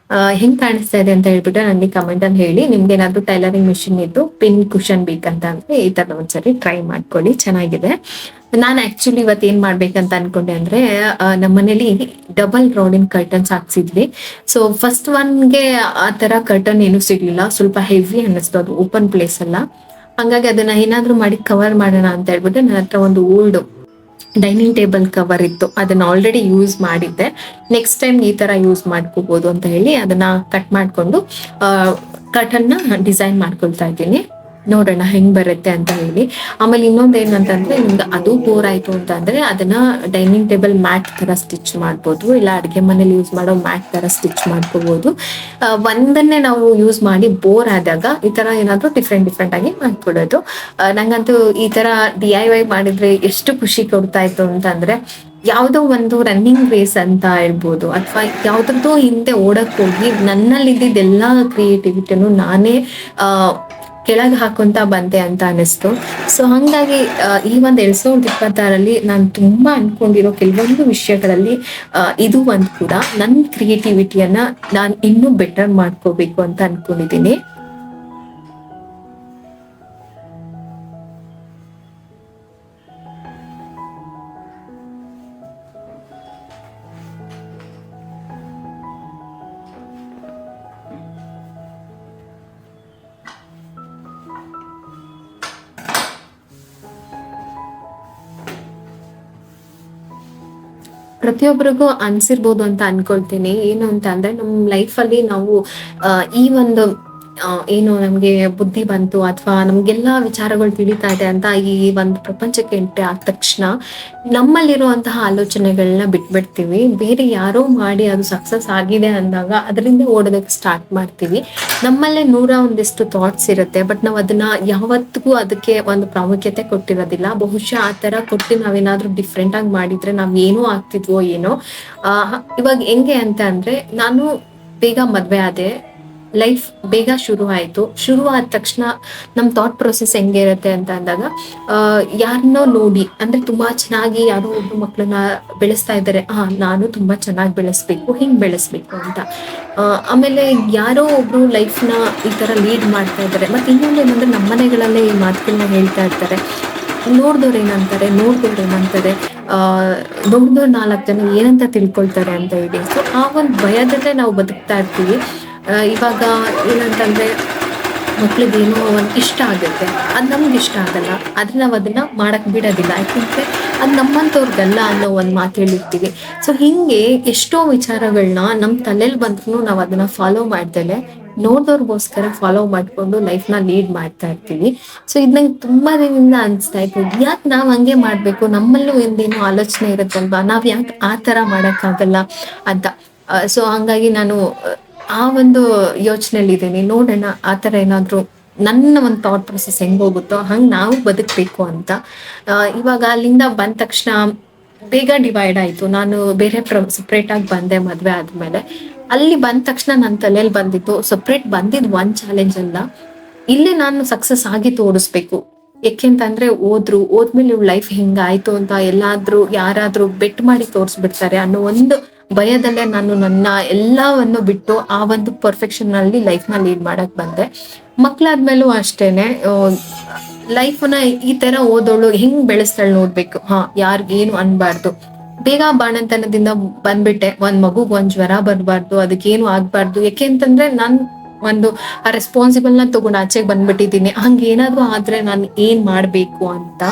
[SPEAKER 1] ಹೆಂಗ್ ಕಾಣಿಸ್ತಾ ಇದೆ ಅಂತ ಹೇಳ್ಬಿಟ್ಟು ನನಗೆ ಕಮೆಂಟ್ ಅಲ್ಲಿ ಹೇಳಿ. ನಿಮ್ಗೆ ಏನಾದ್ರು ಟೈಲರಿಂಗ್ ಮಿಷಿನ್ ಇದ್ದು ಪಿನ್ ಕುಶನ್ ಬೇಕಂತ ಅಂದ್ರೆ ಈ ತರ ಒಂದ್ಸರಿ ಟ್ರೈ ಮಾಡ್ಕೊಳ್ಳಿ, ಚೆನ್ನಾಗಿದೆ. ನಾನು ಆಕ್ಚುಲಿ ಇವತ್ತು ಏನ್ ಮಾಡ್ಬೇಕಂತ ಅನ್ಕೊಂಡೆ ಅಂದ್ರೆ ನಮ್ಮ ಮನೇಲಿ ಡಬಲ್ ರೌಂಡಿನ್ ಕರ್ಟನ್ಸ್ ಹಾಕ್ಸಿದ್ವಿ. ಸೊ ಫಸ್ಟ್ ಒನ್ಗೆ ಆ ತರ ಕರ್ಟನ್ ಏನು ಸಿಗ್ಲಿಲ್ಲ, ಸ್ವಲ್ಪ ಹೆವಿ ಅನ್ನಿಸ್ತು, ಅದು ಓಪನ್ ಪ್ಲೇಸ್ ಅಲ್ಲ. ಹಂಗಾಗಿ ಅದನ್ನ ಏನಾದ್ರು ಮಾಡಿ ಕವರ್ ಮಾಡೋಣ ಅಂತ ಹೇಳ್ಬಿಟ್ಟು ನನ್ನ ಹತ್ರ ಒಂದು ಓಲ್ಡ್ ಡೈನಿಂಗ್ ಟೇಬಲ್ ಕವರ್ ಇತ್ತು, ಅದನ್ನ ಆಲ್ರೆಡಿ ಯೂಸ್ ಮಾಡಿದ್ದೆ. ನೆಕ್ಸ್ಟ್ ಟೈಮ್ ಈ ತರ ಯೂಸ್ ಮಾಡ್ಕೋಬಹುದು ಅಂತ ಹೇಳಿ ಅದನ್ನ ಕಟ್ ಮಾಡ್ಕೊಂಡು ಕರ್ಟನ್ ಡಿಸೈನ್ ಮಾಡ್ಕೊಳ್ತಾ ಇದ್ದೀನಿ. ನೋಡೋಣ ಹೆಂಗ್ ಬರುತ್ತೆ ಅಂತ ಹೇಳಿ. ಆಮೇಲೆ ಇನ್ನೊಂದ್ ಏನಂತಂದ್ರೆ ನಿಮ್ಗೆ ಅದು ಬೋರ್ ಆಯ್ತು ಅಂತ ಅಂದ್ರೆ ಅದನ್ನ ಡೈನಿಂಗ್ ಟೇಬಲ್ ಮ್ಯಾಟ್ ತರ ಸ್ಟಿಚ್ ಮಾಡ್ಬೋದು, ಇಲ್ಲ ಅಡ್ಗೆ ಮನೇಲಿ ಯೂಸ್ ಮಾಡೋ ಮ್ಯಾಟ್ ತರ ಸ್ಟಿಚ್ ಮಾಡ್ಕೋಬಹುದು. ಒಂದನ್ನೇ ನಾವು ಯೂಸ್ ಮಾಡಿ ಬೋರ್ ಆದಾಗ ಈ ತರ ಏನಾದ್ರು ಡಿಫ್ರೆಂಟ್ ಆಗಿ ಮಾಡ್ಕೊಡೋದು. ನಂಗಂತೂ ಈ ತರ DIY ಮಾಡಿದ್ರೆ ಎಷ್ಟು ಖುಷಿ ಕೊಡ್ತಾ ಇತ್ತು ಅಂತಂದ್ರೆ, ಯಾವ್ದೋ ಒಂದು ರನ್ನಿಂಗ್ ರೇಸ್ ಅಂತ ಹೇಳ್ಬೋದು, ಅಥವಾ ಯಾವ್ದ್ರದ್ದು ಹಿಂದೆ ಓಡಕ್ ಹೋಗಿ ನನ್ನಲ್ಲಿ ಇದ್ದಿದ್ದೆಲ್ಲಾ ಕ್ರಿಯೇಟಿವಿಟಿನೂ ನಾನೇ ಕೆಳಗೆ ಹಾಕೊಂತ ಬಂದೆ ಅಂತ ಅನಿಸ್ತು. ಸೊ ಹಂಗಾಗಿ ಈ ಒಂದು 2026 ನಾನು ತುಂಬಾ ಅನ್ಕೊಂಡಿರೋ ಕೆಲವೊಂದು ವಿಷಯಗಳಲ್ಲಿ ಇದು ಒಂದು ಕೂಡ ನನ್ನ ಕ್ರಿಯೇಟಿವಿಟಿಯನ್ನ ನಾನು ಇನ್ನೂ ಬೆಟರ್ ಮಾಡ್ಕೋಬೇಕು ಅಂತ ಅನ್ಕೊಂಡಿದ್ದೀನಿ. ಪ್ರತಿಯೊಬ್ಬರಿಗೂ ಅನ್ಸಿರ್ಬೋದು ಅಂತ ಅನ್ಕೊಳ್ತೀನಿ. ಏನು ಅಂತ ಅಂದ್ರೆ ನಮ್ಮ ಲೈಫಲ್ಲಿ ನಾವು ಈ ಒಂದು ಏನು ನಮ್ಗೆ ಬುದ್ಧಿ ಬಂತು ಅಥವಾ ನಮ್ಗೆಲ್ಲಾ ವಿಚಾರಗಳು ತಿಳಿತಾ ಇದೆ ಅಂತ ಈ ಒಂದು ಪ್ರಪಂಚಕ್ಕೆ ಎಂಟ್ರಿ ಆದ ತಕ್ಷಣ ನಮ್ಮಲ್ಲಿರುವಂತಹ ಆಲೋಚನೆಗಳನ್ನ ಬಿಟ್ಬಿಡ್ತೀವಿ. ಬೇರೆ ಯಾರೋ ಮಾಡಿ ಅದು ಸಕ್ಸಸ್ ಆಗಿದೆ ಅಂದಾಗ ಅದರಿಂದ ಓಡೋದಕ್ಕೆ ಸ್ಟಾರ್ಟ್ ಮಾಡ್ತೀವಿ. ನಮ್ಮಲ್ಲೇ ಒಂದಿಷ್ಟು ಥಾಟ್ಸ್ ಇರುತ್ತೆ, ಬಟ್ ನಾವ್ ಅದನ್ನ ಯಾವತ್ತಿಗೂ ಅದಕ್ಕೆ ಒಂದು ಪ್ರಾಮುಖ್ಯತೆ ಕೊಟ್ಟಿರೋದಿಲ್ಲ. ಬಹುಶಃ ಆ ತರ ಕೊಟ್ಟು ನಾವೇನಾದ್ರೂ ಡಿಫ್ರೆಂಟ್ ಆಗಿ ಮಾಡಿದ್ರೆ ನಾವ್ ಏನೋ ಆಗ್ತಿದ್ವೋ ಏನೋ. ಇವಾಗ ಹೆಂಗೆ ಅಂತ ಅಂದ್ರೆ, ನಾನು ಬೇಗ ಮದ್ವೆ ಆದೆ, ಲೈಫ್ ಬೇಗ ಶುರು ಆಯ್ತು. ಶುರು ಆದ ತಕ್ಷಣ ನಮ್ ಥಾಟ್ ಪ್ರೊಸೆಸ್ ಹೆಂಗೆ ಇರುತ್ತೆ ಅಂತ ಅಂದಾಗ, ಯಾರನ್ನೋ ನೋಡಿ, ಅಂದ್ರೆ ತುಂಬಾ ಚೆನ್ನಾಗಿ ಯಾರೋ ಒಬ್ರು ಮಕ್ಳನ್ನ ಬೆಳೆಸ್ತಾ ಇದ್ದಾರೆ, ನಾನು ತುಂಬಾ ಚೆನ್ನಾಗಿ ಬೆಳೆಸ್ಬೇಕು, ಹಿಂಗ್ ಬೆಳೆಸ್ಬೇಕು ಅಂತ. ಆಮೇಲೆ ಯಾರೋ ಒಬ್ರು ಲೈಫ್ನ ಈ ತರ ಲೀಡ್ ಮಾಡ್ತಾ ಇದ್ದಾರೆ. ಮತ್ತೆ ಇನ್ನೊಂದು ಏನಂದ್ರೆ, ನಮ್ಮನೆಗಳಲ್ಲೇ ಈ ಮಾತುಗಳನ್ನ ಹೇಳ್ತಾ ಇರ್ತಾರೆ, ನೋಡ್ದವ್ರು ಏನಂತಾರೆ, ನೋಡ್ದವ್ರು 4 ಜನ ಏನಂತ ತಿಳ್ಕೊಳ್ತಾರೆ ಅಂತ ಹೇಳಿ. ಸೊ ಆ ಒಂದು ಭಯದಲ್ಲೇ ನಾವು ಬದುಕ್ತಾ ಇರ್ತೀವಿ. ಇವಾಗ ಏನಂತಂದ್ರೆ, ಮಕ್ಳಿಗೇನೋ ಒಂದು ಇಷ್ಟ ಆಗುತ್ತೆ, ಅದು ನಮ್ಗೆ ಇಷ್ಟ ಆಗಲ್ಲ, ಆದ್ರೆ ನಾವು ಅದನ್ನ ಮಾಡಕ್ ಬಿಡೋದಿಲ್ಲ. ಯಾಕಂದ್ರೆ ಅದು ನಮ್ಮಂತವ್ರಿಗಲ್ಲ ಅನ್ನೋ ಒಂದು ಮಾತು ಹೇಳಿರ್ತೀವಿ. ಸೊ ಹಿಂಗೆ ಎಷ್ಟೋ ವಿಚಾರಗಳನ್ನ ನಮ್ಮ ತಲೆಯಲ್ಲಿ ಬಂದ್ರು ನಾವು ಅದನ್ನ ಫಾಲೋ ಮಾಡ್ದಲೆ ನೋಡ್ದವ್ರಿಗೋಸ್ಕರ ಫಾಲೋ ಮಾಡ್ಕೊಂಡು ಲೈಫ್ನ ಲೀಡ್ ಮಾಡ್ತಾ ಇರ್ತೀವಿ. ಸೊ ಇದು ನಂಗೆ ತುಂಬಾ ದಿನದಿಂದ ಅನಿಸ್ತಾ ಇತ್ತು, ಯಾಕೆ ನಾವ್ ಹಂಗೆ ಮಾಡ್ಬೇಕು, ನಮ್ಮಲ್ಲೂ ಒಂದೇನೋ ಆಲೋಚನೆ ಇರುತ್ತಲ್ವಾ, ನಾವ್ ಯಾಕೆ ಆ ತರ ಮಾಡಕ್ಕಾಗಲ್ಲ ಅಂತ. ಸೊ ಹಂಗಾಗಿ ನಾನು ಆ ಒಂದು ಯೋಚನೆಯಲ್ಲಿ ಇದ್ದೀನಿ. ನೋಡೋಣ ಆ ಥರ ಏನಾದ್ರು ನನ್ನ ಒಂದು ಥಾಟ್ ಪ್ರೊಸೆಸ್ ಹೆಂಗ್ ಹೋಗುತ್ತೋ ಹಂಗೆ ನಾವು ಬದುಕಬೇಕು ಅಂತ. ಇವಾಗ ಅಲ್ಲಿಂದ ಬಂದ ತಕ್ಷಣ ಬೇಗ ಡಿವೈಡ್ ಆಯ್ತು. ನಾನು ಬೇರೆ ಸಪ್ರೇಟ್ ಆಗಿ ಬಂದೆ ಮದ್ವೆ ಆದ್ಮೇಲೆ. ಅಲ್ಲಿ ಬಂದ ತಕ್ಷಣ ನನ್ನ ತಲೆಯಲ್ಲಿ ಬಂದಿತ್ತು, ಸಪ್ರೇಟ್ ಬಂದಿದ್ ಒಂದ್ ಚಾಲೆಂಜ್ ಅಲ್ಲ, ಇಲ್ಲಿ ನಾನು ಸಕ್ಸಸ್ ಆಗಿ ತೋರಿಸ್ಬೇಕು. ಯಾಕೆಂತಂದ್ರೆ ಓದ್ಮೇಲೆ ಇವ್ ಲೈಫ್ ಹಿಂಗಾಯ್ತು ಅಂತ ಯಾರಾದ್ರೂ ಬೆಟ್ ಮಾಡಿ ತೋರಿಸ್ಬಿಡ್ತಾರೆ ಅನ್ನೋ ಒಂದು ಭಯದಲ್ಲೇ ನಾನು ನನ್ನ ಎಲ್ಲವನ್ನು ಬಿಟ್ಟು ಆ ಒಂದು ಪರ್ಫೆಕ್ಷನ್ ಅಲ್ಲಿ ಲೈಫ್ ನ ಲೀಡ್ ಮಾಡಕ್ ಬಂದೆ. ಮಕ್ಳಾದ್ಮೇಲೂ ಅಷ್ಟೇನೆ, ಲೈಫ್ನ ಈ ತರ ಓದೋಳು ಹೆಂಗ್ ಬೆಳೆಸ್ತಾಳೆ ನೋಡ್ಬೇಕು. ಯಾರಿಗೇನು ಅನ್ಬಾರ್ದು, ಬೇಗ ಬಾಣಂತನದಿಂದ ಬಂದ್ಬಿಟ್ಟೆ, ಒಂದ್ ಮಗುಗ್ ಒಂದ್ ಜ್ವರ ಬರ್ಬಾರ್ದು, ಅದಕ್ಕೇನು ಆಗ್ಬಾರ್ದು. ಯಾಕೆ ಅಂತಂದ್ರೆ ನಾನ್ ಒಂದು ರೆಸ್ಪಾನ್ಸಿಬಲ್ ನ ತಗೊಂಡು ಆಚೆಗೆ ಬಂದ್ಬಿಟ್ಟಿದ್ದೀನಿ. ಹಂಗೇನಾದ್ರು ಆದ್ರೆ ನಾನು ಏನ್ ಮಾಡ್ಬೇಕು ಅಂತ.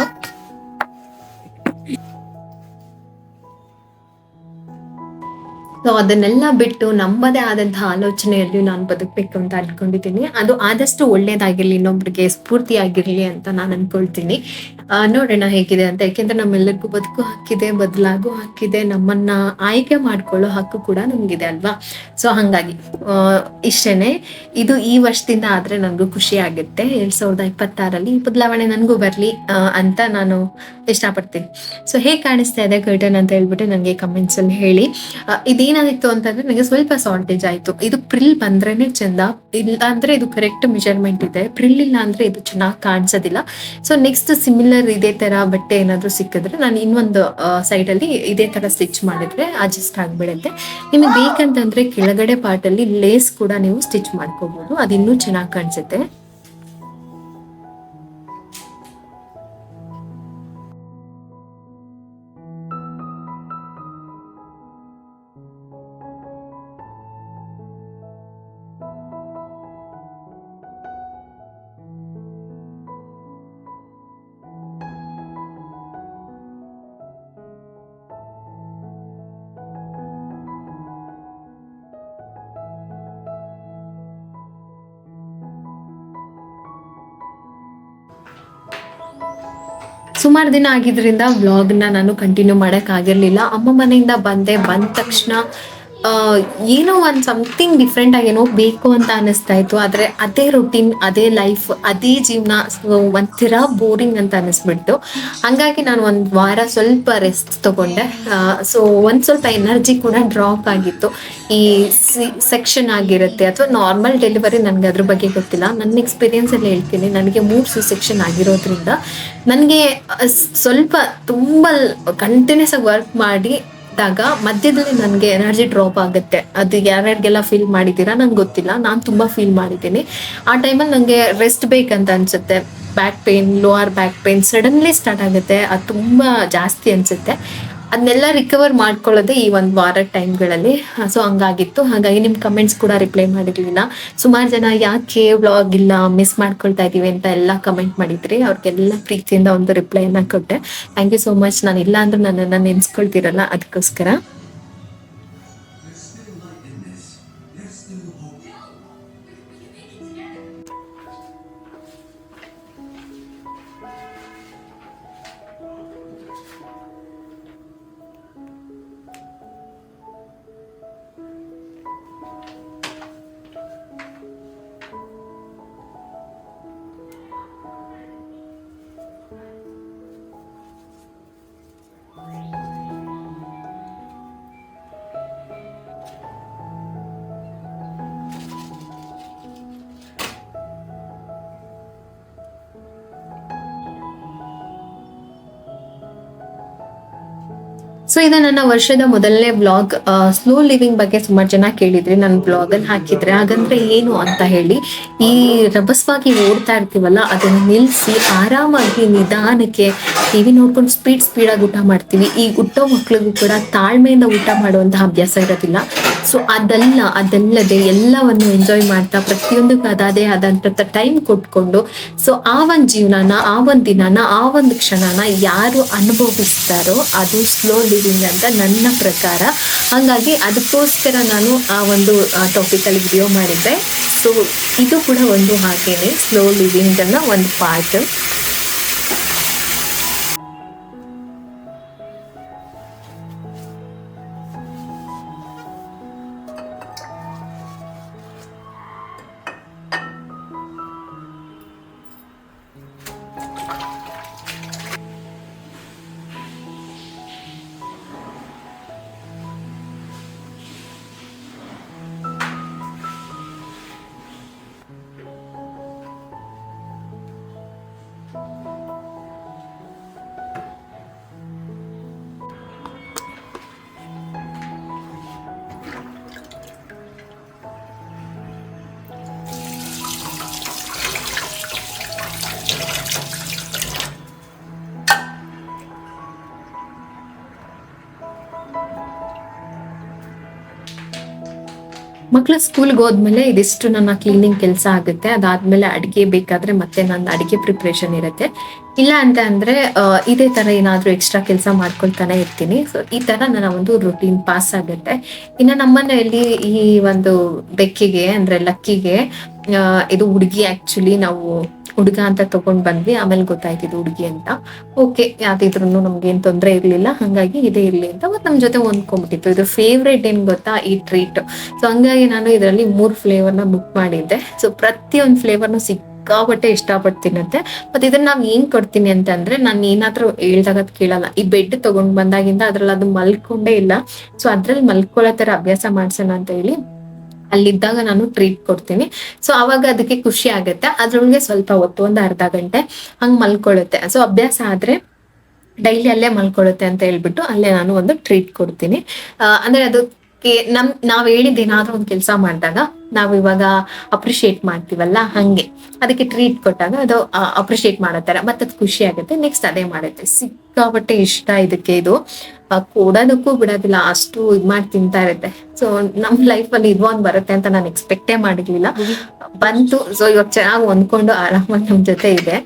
[SPEAKER 1] ಸೊ ಅದನ್ನೆಲ್ಲ ಬಿಟ್ಟು ನಮ್ಮದೇ ಆದಂತಹ ಆಲೋಚನೆಯಲ್ಲಿ ನಾನು ಬದುಕಬೇಕು ಅಂತ ಅನ್ಕೊಂಡಿದ್ದೀನಿ. ಅದು ಆದಷ್ಟು ಒಳ್ಳೇದಾಗಿರ್ಲಿ, ಇನ್ನೊಬ್ರಿಗೆ ಸ್ಫೂರ್ತಿಯಾಗಿರ್ಲಿ ಅಂತ ನಾನು ಅನ್ಕೊಳ್ತೀನಿ. ನೋಡೋಣ ಹೇಗಿದೆ ಅಂತ. ಯಾಕೆಂದ್ರೆ ನಮ್ಮೆಲ್ಲರಿಗೂ ಬದುಕು ಹಕ್ಕಿದೆ, ಬದಲಾಗೂ ಹಕ್ಕಿದೆ, ನಮ್ಮನ್ನ ಆಯ್ಕೆ ಮಾಡ್ಕೊಳ್ಳೋ ಹಕ್ಕು ಕೂಡ ನಮ್ಗಿದೆ ಅಲ್ವಾ. ಸೊ ಹಂಗಾಗಿ ಇಷ್ಟೇನೆ. ಇದು ಈ ವರ್ಷದಿಂದ ಆದ್ರೆ ನನ್ಗೂ ಖುಷಿ ಆಗುತ್ತೆ. 2026 ಈ ಬದಲಾವಣೆ ನನ್ಗೂ ಬರ್ಲಿ ಅಂತ ನಾನು ಇಷ್ಟಪಡ್ತೀನಿ. ಸೊ ಹೇಗ್ ಕಾಣಿಸ್ತಾ ಇದೆ ಕರ್ಟನ್ ಅಂತ ಹೇಳ್ಬಿಟ್ಟು ನನಗೆ ಕಮೆಂಟ್ಸ್ ಅಲ್ಲಿ ಹೇಳಿ. ಇದೇನಾದಿತ್ತು ಅಂತಂದ್ರೆ, ನನಗೆ ಸ್ವಲ್ಪ ಶಾರ್ಟೇಜ್ ಆಯ್ತು. ಇದು ಪ್ರಿಲ್ ಬಂದ್ರೇನೆ ಚಂದ, ಇಲ್ಲ ಅಂದ್ರೆ ಇದು ಕರೆಕ್ಟ್ ಮೆಜರ್ಮೆಂಟ್ ಇದೆ, ಪ್ರಿಲ್ ಇಲ್ಲ ಅಂದ್ರೆ ಇದು ಚೆನ್ನಾಗಿ ಕಾಣಿಸೋದಿಲ್ಲ. ಸೊ ನೆಕ್ಸ್ಟ್ ಸಿಮಿಲರ್ ಇದೇ ತರ ಬಟ್ಟೆ ಏನಾದ್ರು ಸಿಕ್ಕಿದ್ರೆ ನಾನು ಇನ್ನೊಂದು ಸೈಡ್ ಅಲ್ಲಿ ಇದೇ ತರ ಸ್ಟಿಚ್ ಮಾಡಿದ್ರೆ ಅಡ್ಜಸ್ಟ್ ಆಗ್ಬಿಡುತ್ತೆ. ನಿಮಗೆ ಬೇಕಂತಂದ್ರೆ ಕೆಳಗಡೆ ಪಾರ್ಟ್ ಅಲ್ಲಿ ಲೇಸ್ ಕೂಡ ನೀವು ಸ್ಟಿಚ್ ಮಾಡ್ಕೋಬಹುದು, ಅದು ಇನ್ನೂ ಚೆನ್ನಾಗಿ ಕಾಣಿಸುತ್ತೆ. ಸುಮಾರು ದಿನ ಆಗಿದ್ರಿಂದ ವ್ಲಾಗ್ನ ನಾನು ಕಂಟಿನ್ಯೂ ಮಾಡಕ್ ಆಗಿರ್ಲಿಲ್ಲ. ಅಮ್ಮ ಮನೆಯಿಂದ ಬಂದ ತಕ್ಷಣ ಏನೋ ಒಂದು ಸಮಥಿಂಗ್ ಡಿಫ್ರೆಂಟ್ ಆಗಿ ಏನೋ ಬೇಕು ಅಂತ ಅನಿಸ್ತಾ ಇತ್ತು. ಆದ್ರೆ ಅದೇ ರೊಟೀನ್, ಅದೇ ಲೈಫ್, ಅದೇ ಜೀವನ ಒಂಥರ ಬೋರಿಂಗ್ ಅಂತ ಅನಿಸ್ಬಿಟ್ಟು, ಹಂಗಾಗಿ ನಾನು 1 ವಾರ ಸ್ವಲ್ಪ ರೆಸ್ಟ್ ತಗೊಂಡೆ. ಸೊ ಸ್ವಲ್ಪ ಎನರ್ಜಿ ಕೂಡ ಡ್ರಾಪ್ ಆಗಿತ್ತು. ಈ ಸೆಕ್ಷನ್ ಆಗಿರುತ್ತೆ ಅಥವಾ ನಾರ್ಮಲ್ ಡೆಲಿವರಿ, ನನ್ಗೆ ಅದ್ರ ಬಗ್ಗೆ ಗೊತ್ತಿಲ್ಲ. ನನ್ನ ಎಕ್ಸ್ಪೀರಿಯನ್ಸ್ ಅಲ್ಲಿ ಹೇಳ್ತೀನಿ, ನನಗೆ 3 ಸೆಕ್ಷನ್ ಆಗಿರೋದ್ರಿಂದ ನನಗೆ ಸ್ವಲ್ಪ ತುಂಬಾ ಕಂಟಿನ್ಯೂಸ್ ಆಗಿ ವರ್ಕ್ ಮಾಡಿ ಮಧ್ಯದಲ್ಲಿ ನನಗೆ ಎನರ್ಜಿ ಡ್ರಾಪ್ ಆಗುತ್ತೆ. ಅದು ಯಾರ್ಯಾರಿಗೆಲ್ಲ ಫೀಲ್ ಮಾಡಿದ್ದೀರಾ ನಂಗೆ ಗೊತ್ತಿಲ್ಲ, ನಾನು ತುಂಬಾ ಫೀಲ್ ಮಾಡಿದ್ದೀನಿ. ಆ ಟೈಮಲ್ಲಿ ನನಗೆ ರೆಸ್ಟ್ ಬೇಕಂತ ಅನ್ಸುತ್ತೆ. Back pain, lower back pain suddenly start ಆಗುತ್ತೆ, ಅದು ತುಂಬಾ ಜಾಸ್ತಿ ಅನ್ಸುತ್ತೆ. ಅದನ್ನೆಲ್ಲ ರಿಕವರ್ ಮಾಡ್ಕೊಳ್ಳೋದೇ ಈ ಒಂದು ವಾರದ ಟೈಮ್ಗಳಲ್ಲಿ. ಸೊ ಹಂಗಾಗಿತ್ತು. ಹಾಗಾಗಿ ನಿಮ್ಮ ಕಮೆಂಟ್ಸ್ ಕೂಡ ರಿಪ್ಲೈ ಮಾಡಿರಲಿಲ್ಲ. ಸುಮಾರು ಜನ ಯಾಕೆ ವ್ಲಾಗ್ ಇಲ್ಲ, ಮಿಸ್ ಮಾಡ್ಕೊಳ್ತಾ ಇದೀವಿ ಅಂತ ಎಲ್ಲ ಕಮೆಂಟ್ ಮಾಡಿದ್ರಿ. ಅವ್ರಿಗೆಲ್ಲ ಪ್ರೀತಿಯಿಂದ ಒಂದು ರಿಪ್ಲೈನ ಕೊಟ್ಟೆ. Thank you so much. ನಾನು ಇಲ್ಲ ಅಂದ್ರೆ ನನ್ನನ್ನು ನೆನ್ಸ್ಕೊಳ್ತಿರಲ್ಲ, ಅದಕ್ಕೋಸ್ಕರ. ಸೊ ಇದು ನನ್ನ ವರ್ಷದ ಮೊದಲನೇ ಬ್ಲಾಗ್. ಸ್ಲೋ ಲಿವಿಂಗ್ ಬಗ್ಗೆ ಸುಮಾರು ಜನ ಕೇಳಿದ್ರಿ, ನನ್ನ ಬ್ಲಾಗಲ್ಲಿ ಹಾಕಿದ್ರೆ ಹಾಗಂದ್ರೆ ಏನು ಅಂತ ಹೇಳಿ. ಈ ರಭಸವಾಗಿ ಓಡ್ತಾ ಇರ್ತೀವಲ್ಲ, ಅದನ್ನು ನಿಲ್ಲಿಸಿ ಆರಾಮಾಗಿ ನಿಧಾನಕ್ಕೆ ಟಿವಿ ನೋಡ್ಕೊಂಡು ಸ್ಪೀಡಾಗಿ ಊಟ ಮಾಡ್ತೀವಿ. ಈ ಹುಟ್ಟೋ ಮಕ್ಳಿಗೂ ಕೂಡ ತಾಳ್ಮೆಯಿಂದ ಊಟ ಮಾಡುವಂತಹ ಅಭ್ಯಾಸ ಇರೋದಿಲ್ಲ. ಸೊ ಅದಲ್ಲದೆ ಎಲ್ಲವನ್ನು ಎಂಜಾಯ್ ಮಾಡ್ತಾ ಪ್ರತಿಯೊಂದಕ್ಕೂ ಅದೇ ಆದಂಥ ಟೈಮ್ ಕೊಟ್ಕೊಂಡು, ಸೊ ಆ ಒಂದು ಜೀವನನ, ಆ ಒಂದು ದಿನನ, ಆ ಒಂದು ಕ್ಷಣನ ಯಾರು ಅನುಭವಿಸ್ತಾರೋ ಅದು ಸ್ಲೋ ಲಿವಿಂಗ್ ಅಂತ ನನ್ನ ಪ್ರಕಾರ. ಹಾಗಾಗಿ ಅದಕ್ಕೋಸ್ಕರ ನಾನು ಆ ಒಂದು ಟಾಪಿಕಲ್ಲಿ ವಿಡಿಯೋ ಮಾಡಿದ್ದೆ. ಸೊ ಇದು ಕೂಡ ಒಂದು ಹಾಗೇನೆ ಸ್ಲೋ ಲಿವಿಂಗ್ ಅನ್ನ ಒಂದು ಪಾರ್ಟ್. ಮಕ್ಳು ಸ್ಕೂಲ್ಗೆ ಹೋದ್ಮೇಲೆ ಇದಿಷ್ಟು ನನ್ನ ಕ್ಲೀನಿಂಗ್ ಕೆಲಸ ಆಗುತ್ತೆ. ಅದಾದ್ಮೇಲೆ ಅಡಿಗೆ ಬೇಕಾದ್ರೆ ಮತ್ತೆ ನನ್ನ ಅಡಿಗೆ ಪ್ರಿಪ್ರೇಷನ್ ಇರುತ್ತೆ. ಇಲ್ಲ ಅಂತ ಅಂದ್ರೆ ಇದೇ ತರ ಏನಾದ್ರೂ ಎಕ್ಸ್ಟ್ರಾ ಕೆಲಸ ಮಾಡ್ಕೊಳ್ತಾನೆ ಇರ್ತೀನಿ. ಸೊ ಈ ತರ ನನ್ನ ಒಂದು ರೂಟೀನ್ ಪಾಸ್ ಆಗುತ್ತೆ. ಇನ್ನು ನಮ್ಮನೆಯಲ್ಲಿ ಈ ಒಂದು ಬೆಕ್ಕಿಗೆ ಅಂದ್ರೆ ಲಕ್ಕಿಗೆ, ಇದು ಹುಡುಗಿ, ಆಕ್ಚುಲಿ ನಾವು ಹುಡುಗ ಅಂತ ತಗೊಂಡ್ ಬಂದ್ವಿ, ಆಮೇಲೆ ಗೊತ್ತಾಯ್ತಿದ್ದು ಹುಡುಗಿ ಅಂತ. ಓಕೆ, ಯಾವ್ದಿದ್ರು ನಮ್ಗೆ ಏನ್ ತೊಂದರೆ ಇರ್ಲಿಲ್ಲ, ಹಂಗಾಗಿ ಇದೇ ಇರ್ಲಿ ಅಂತ ಮತ್ತೆ ನಮ್ ಜೊತೆ ಹೊಂದ್ಕೊಂಡ್ಬಿಟ್ಟಿತ್ತು. ಇದು ಫೇವ್ರೇಟ್ ಏನ್ ಗೊತ್ತಾ, ಈ ಟ್ರೀಟ್. ಸೊ ಹಂಗಾಗಿ ನಾನು ಇದರಲ್ಲಿ 3 ಫ್ಲೇವರ್ನ ಬುಕ್ ಮಾಡಿದ್ದೆ. ಸೊ ಪ್ರತಿಯೊಂದು ಫ್ಲೇವರ್ನು ಸಿಕ್ಕಾಪಟ್ಟೆ ಇಷ್ಟಪಟ್ಟು ತಿನ್ನುತ್ತೆ. ಮತ್ತೆ ಇದನ್ನ ನಾವ್ ಏನ್ ಕೊಡ್ತೀನಿ ಅಂತಂದ್ರೆ, ನಾನು ಏನಾದ್ರೂ ಹೇಳ್ದಾಗ ಕೇಳಲ್ಲ. ಈ ಬೆಡ್ ತಗೊಂಡ್ ಬಂದಾಗಿಂದ ಅದ್ರಲ್ಲಿ ಅದು ಮಲ್ಕೊಂಡೇ ಇಲ್ಲ. ಸೊ ಅದ್ರಲ್ಲಿ ಮಲ್ಕೊಳ್ಳೋ ತರ ಅಭ್ಯಾಸ ಮಾಡ್ಸೋಣ ಅಂತ ಹೇಳಿ ಅಲ್ಲಿದ್ದಾಗ ನಾನು ಟ್ರೀಟ್ ಕೊಡ್ತೀನಿ. ಸೊ ಅವಾಗ ಅದಕ್ಕೆ ಖುಷಿ ಆಗುತ್ತೆ. ಅದ್ರೊಳಗೆ ಸ್ವಲ್ಪ ಹೊತ್ತು, ಒಂದು ಅರ್ಧ ಗಂಟೆ ಹಂಗ್ ಮಲ್ಕೊಳ್ಳುತ್ತೆ. ಸೊ ಅಭ್ಯಾಸ ಆದ್ರೆ ಡೈಲಿ ಅಲ್ಲೇ ಮಲ್ಕೊಳ್ಳುತ್ತೆ ಅಂತ ಹೇಳ್ಬಿಟ್ಟು ಅಲ್ಲೇ ನಾನು ಒಂದು ಟ್ರೀಟ್ ಕೊಡ್ತೀನಿ. ಅಂದ್ರೆ ಅದಕ್ಕೆ ನಾವ್ ಹೇಳಿದ ಏನಾದ್ರೂ ಒಂದು ಕೆಲಸ ಮಾಡಿದಾಗ ನಾವು ಇವಾಗ ಅಪ್ರಿಶಿಯೇಟ್ ಮಾಡ್ತೀವಲ್ಲ, ಹಂಗೆ ಅದಕ್ಕೆ ಟ್ರೀಟ್ ಕೊಟ್ಟಾಗ ಅದು ಅಪ್ರಿಶಿಯೇಟ್ ಮಾಡತ್ತಾರೆ, ಮತ್ತೆ ಅದು ಖುಷಿ ಆಗುತ್ತೆ. ನೆಕ್ಸ್ಟ್ ಅದೇ ಮಾಡುತ್ತೆ. ಸಿಕ್ಕಾಪಟ್ಟೆ ಇಷ್ಟ ಇದಕ್ಕೆ. ಇದು ಕೊಡೋದಕ್ಕೂ ಬಿಡೋದಿಲ್ಲ, ಅಷ್ಟು ಇದ್ ಮಾಡಿ ತಿಂತಾ ಇರುತ್ತೆ. ಸೊ ನಮ್ ಲೈಫ್ ಅಲ್ಲಿ ಇದು ಒಂದು ಬರುತ್ತೆ ಅಂತ ನಾನು ಎಕ್ಸ್ಪೆಕ್ಟೇ ಮಾಡಿರ್ಲಿಲ್ಲ, ಬಂತು. ಸೊ ಇವಾಗ ಚೆನ್ನಾಗಿ ಹೊಂದ್ಕೊಂಡು ಆರಾಮಾಗಿ ನಮ್ ಜೊತೆ ಇದೆ.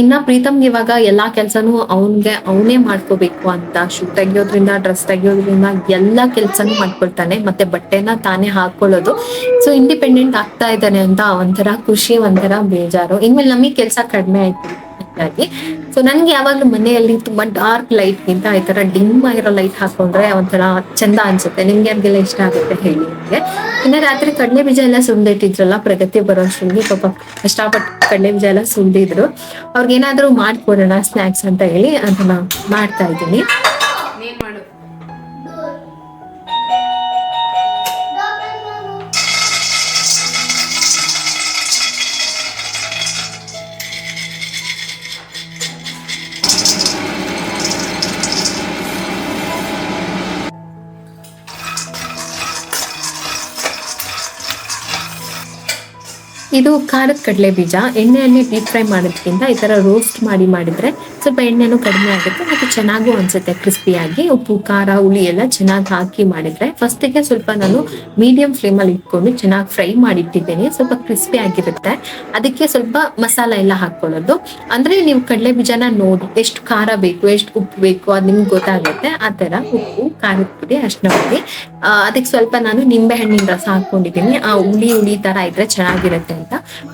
[SPEAKER 1] ಇನ್ನ ಪ್ರೀತಮ್ಗೆ ಇವಾಗ ಎಲ್ಲಾ ಕೆಲ್ಸನೂ ಅವನೇ ಮಾಡ್ಕೋಬೇಕು ಅಂತ, ಶೂ ತೆಗಿಯೋದ್ರಿಂದ ಡ್ರೆಸ್ ತೆಗಿಯೋದ್ರಿಂದ ಎಲ್ಲಾ ಕೆಲ್ಸನೂ ಮಾಡ್ಕೊಳ್ತಾನೆ, ಮತ್ತೆ ಬಟ್ಟೆನ ತಾನೇ ಹಾಕೊಳ್ಳೋದು. ಸೊ ಇಂಡಿಪೆಂಡೆಂಟ್ ಆಗ್ತಾ ಇದ್ದಾನೆ ಅಂತ ಒಂಥರ ಖುಷಿ, ಒಂಥರ ಬೇಜಾರು. ಇನ್ಮೇಲೆ ನಮಗೆ ಕೆಲ್ಸ ಕಡಿಮೆ ಆಯ್ತು ಹಾಗಾಗಿ. ಸೊ ನನ್ಗೆ ಯಾವಾಗ್ಲೂ ಮನೆಯಲ್ಲಿ ತುಂಬಾ ಡಾರ್ಕ್ ಲೈಟ್ ಗಿಂತ ಈ ತರ ಡಿಮ್ ಆಗಿರೋ ಲೈಟ್ ಹಾಕೊಂಡ್ರೆ ಒಂಥರ ಚಂದ ಅನ್ಸುತ್ತೆ. ನಿಮ್ಗೆ ಯಾರಿಗೆಲ್ಲ ಇಷ್ಟ ಆಗುತ್ತೆ ಹೇಳಿ ನನಗೆ. ಇನ್ನ ರಾತ್ರಿ ಕಡಲೆ ಬೀಜ ಎಲ್ಲ ಸುಲ್ದಿಟ್ಟಿದ್ರಲ್ಲ, ಪ್ರಗತಿ ಬರೋಷ್ಟಿಗೆ ಪಾಪ ಕಷ್ಟಪಟ್ಟು ಕಡಲೆ ಬೀಜ ಎಲ್ಲ ಸುಲ್ದಿದ್ರು. ಅವ್ರಿಗೇನಾದ್ರೂ ಮಾಡ್ಕೊಡೋಣ ಸ್ನಾಕ್ಸ್ ಅಂತ ಹೇಳಿ ಅದನ್ನ ಮಾಡ್ತಾ ಇದ್ದೀನಿ. ಇದು ಖಾರದ ಕಡಲೆ ಬೀಜ. ಎಣ್ಣೆಯಲ್ಲಿ ಡೀಪ್ ಫ್ರೈ ಮಾಡೋದ್ಕಿಂತ ಈ ತರ ರೋಸ್ಟ್ ಮಾಡಿದ್ರೆ ಸ್ವಲ್ಪ ಎಣ್ಣೆನೂ ಕಡಿಮೆ ಆಗುತ್ತೆ, ಮತ್ತೆ ಚೆನ್ನಾಗೂ ಅನ್ಸುತ್ತೆ ಕ್ರಿಸ್ಪಿಯಾಗಿ. ಉಪ್ಪು ಖಾರ ಹುಳಿ ಎಲ್ಲ ಚೆನ್ನಾಗಿ ಹಾಕಿ ಮಾಡಿದ್ರೆ, ಫಸ್ಟಿಗೆ ಸ್ವಲ್ಪ ನಾನು ಮೀಡಿಯಂ ಫ್ಲೇಮಲ್ಲಿ ಇಟ್ಕೊಂಡು ಚೆನ್ನಾಗಿ ಫ್ರೈ ಮಾಡಿಟ್ಟಿದ್ದೇನೆ, ಸ್ವಲ್ಪ ಕ್ರಿಸ್ಪಿ ಆಗಿರುತ್ತೆ. ಅದಕ್ಕೆ ಸ್ವಲ್ಪ ಮಸಾಲ ಎಲ್ಲ ಹಾಕೊಳ್ಳೋದು. ಅಂದ್ರೆ ನೀವು ಕಡಲೆ ಬೀಜನ ನೋಡಿ ಎಷ್ಟು ಖಾರ ಬೇಕು, ಎಷ್ಟು ಉಪ್ಪು ಬೇಕು ಅದು ನಿಮ್ಗೆ ಗೊತ್ತಾಗುತ್ತೆ. ಆ ತರ ಉಪ್ಪು, ಖಾರದ ಪುಡಿ, ಅರಿಶಿನ ಪುಡಿ, ಅದಕ್ಕೆ ಸ್ವಲ್ಪ ನಾನು ನಿಂಬೆ ಹಣ್ಣಿನ ರಸ ಹಾಕೊಂಡಿದ್ದೀನಿ. ಆ ಹುಳಿ ತರ ಇದ್ರೆ ಚೆನ್ನಾಗಿರುತ್ತೆ ಅಂತ.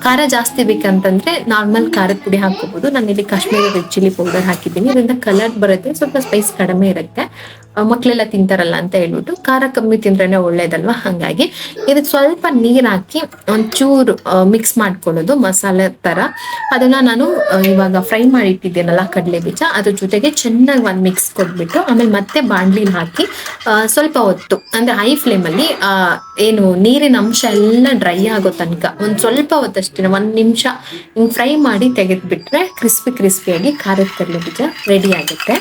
[SPEAKER 1] ಖಾರ ಜಾಸ್ತಿ ಬೇಕಂತಂದ್ರೆ ನಾರ್ಮಲ್ ಖಾರದ ಪುಡಿ ಹಾಕೋಬಹುದು. ನಾನು ಇಲ್ಲಿ ಕಾಶ್ಮೀರಿ ರೆಡ್ ಚಿಲ್ಲಿ ಪೌಡರ್ ಹಾಕಿದ್ದೀನಿ, ಇದರಿಂದ ಕಲರ್ ಬರುತ್ತೆ, ಸ್ವಲ್ಪ ಸ್ಪೈಸ್ ಕಡಿಮೆ ಇರುತ್ತೆ. ಮಕ್ಳೆಲ್ಲ ತಿಂತಾರಲ್ಲ ಅಂತ ಹೇಳ್ಬಿಟ್ಟು. ಖಾರ ಕಮ್ಮಿ ತಿಂದ್ರೇನೆ ಒಳ್ಳೇದಲ್ವಾ, ಹಂಗಾಗಿ ಇದಕ್ಕೆ ಸ್ವಲ್ಪ ನೀರ್ ಹಾಕಿ ಒಂಚೂರು ಮಿಕ್ಸ್ ಮಾಡ್ಕೊಳ್ಳೋದು ಮಸಾಲೆ ತರ. ಅದನ್ನ ನಾನು ಇವಾಗ ಫ್ರೈ ಮಾಡಿ ಇಟ್ಟಿದ್ದೇನಲ್ಲ ಕಡಲೆ ಬೀಜ, ಅದ್ರ ಜೊತೆಗೆ ಚೆನ್ನಾಗಿ ಒಂದ್ ಮಿಕ್ಸ್ ಕೊಟ್ಬಿಟ್ಟು ಆಮೇಲೆ ಮತ್ತೆ ಬಾಣ್ಲಿಲ್ ಹಾಕಿ ಸ್ವಲ್ಪ ಹೊತ್ತು ಅಂದ್ರೆ ಹೈ ಫ್ಲೇಮ್ ಅಲ್ಲಿ ಏನು ನೀರಿನ ಅಂಶ ಎಲ್ಲ ಡ್ರೈ ಆಗೋ ತನಕ ಒಂದ್ ಸ್ವಲ್ಪ ಹೊತ್ತಷ್ಟೇ, 1 ನಿಮಿಷ ಹಿಂಗ್ ಫ್ರೈ ಮಾಡಿ ತೆಗೆದ್ಬಿಟ್ರೆ ಕ್ರಿಸ್ಪಿಯಾಗಿ ಖಾರದ ಕಡಲೆ ಬೀಜ ರೆಡಿ ಆಗುತ್ತೆ.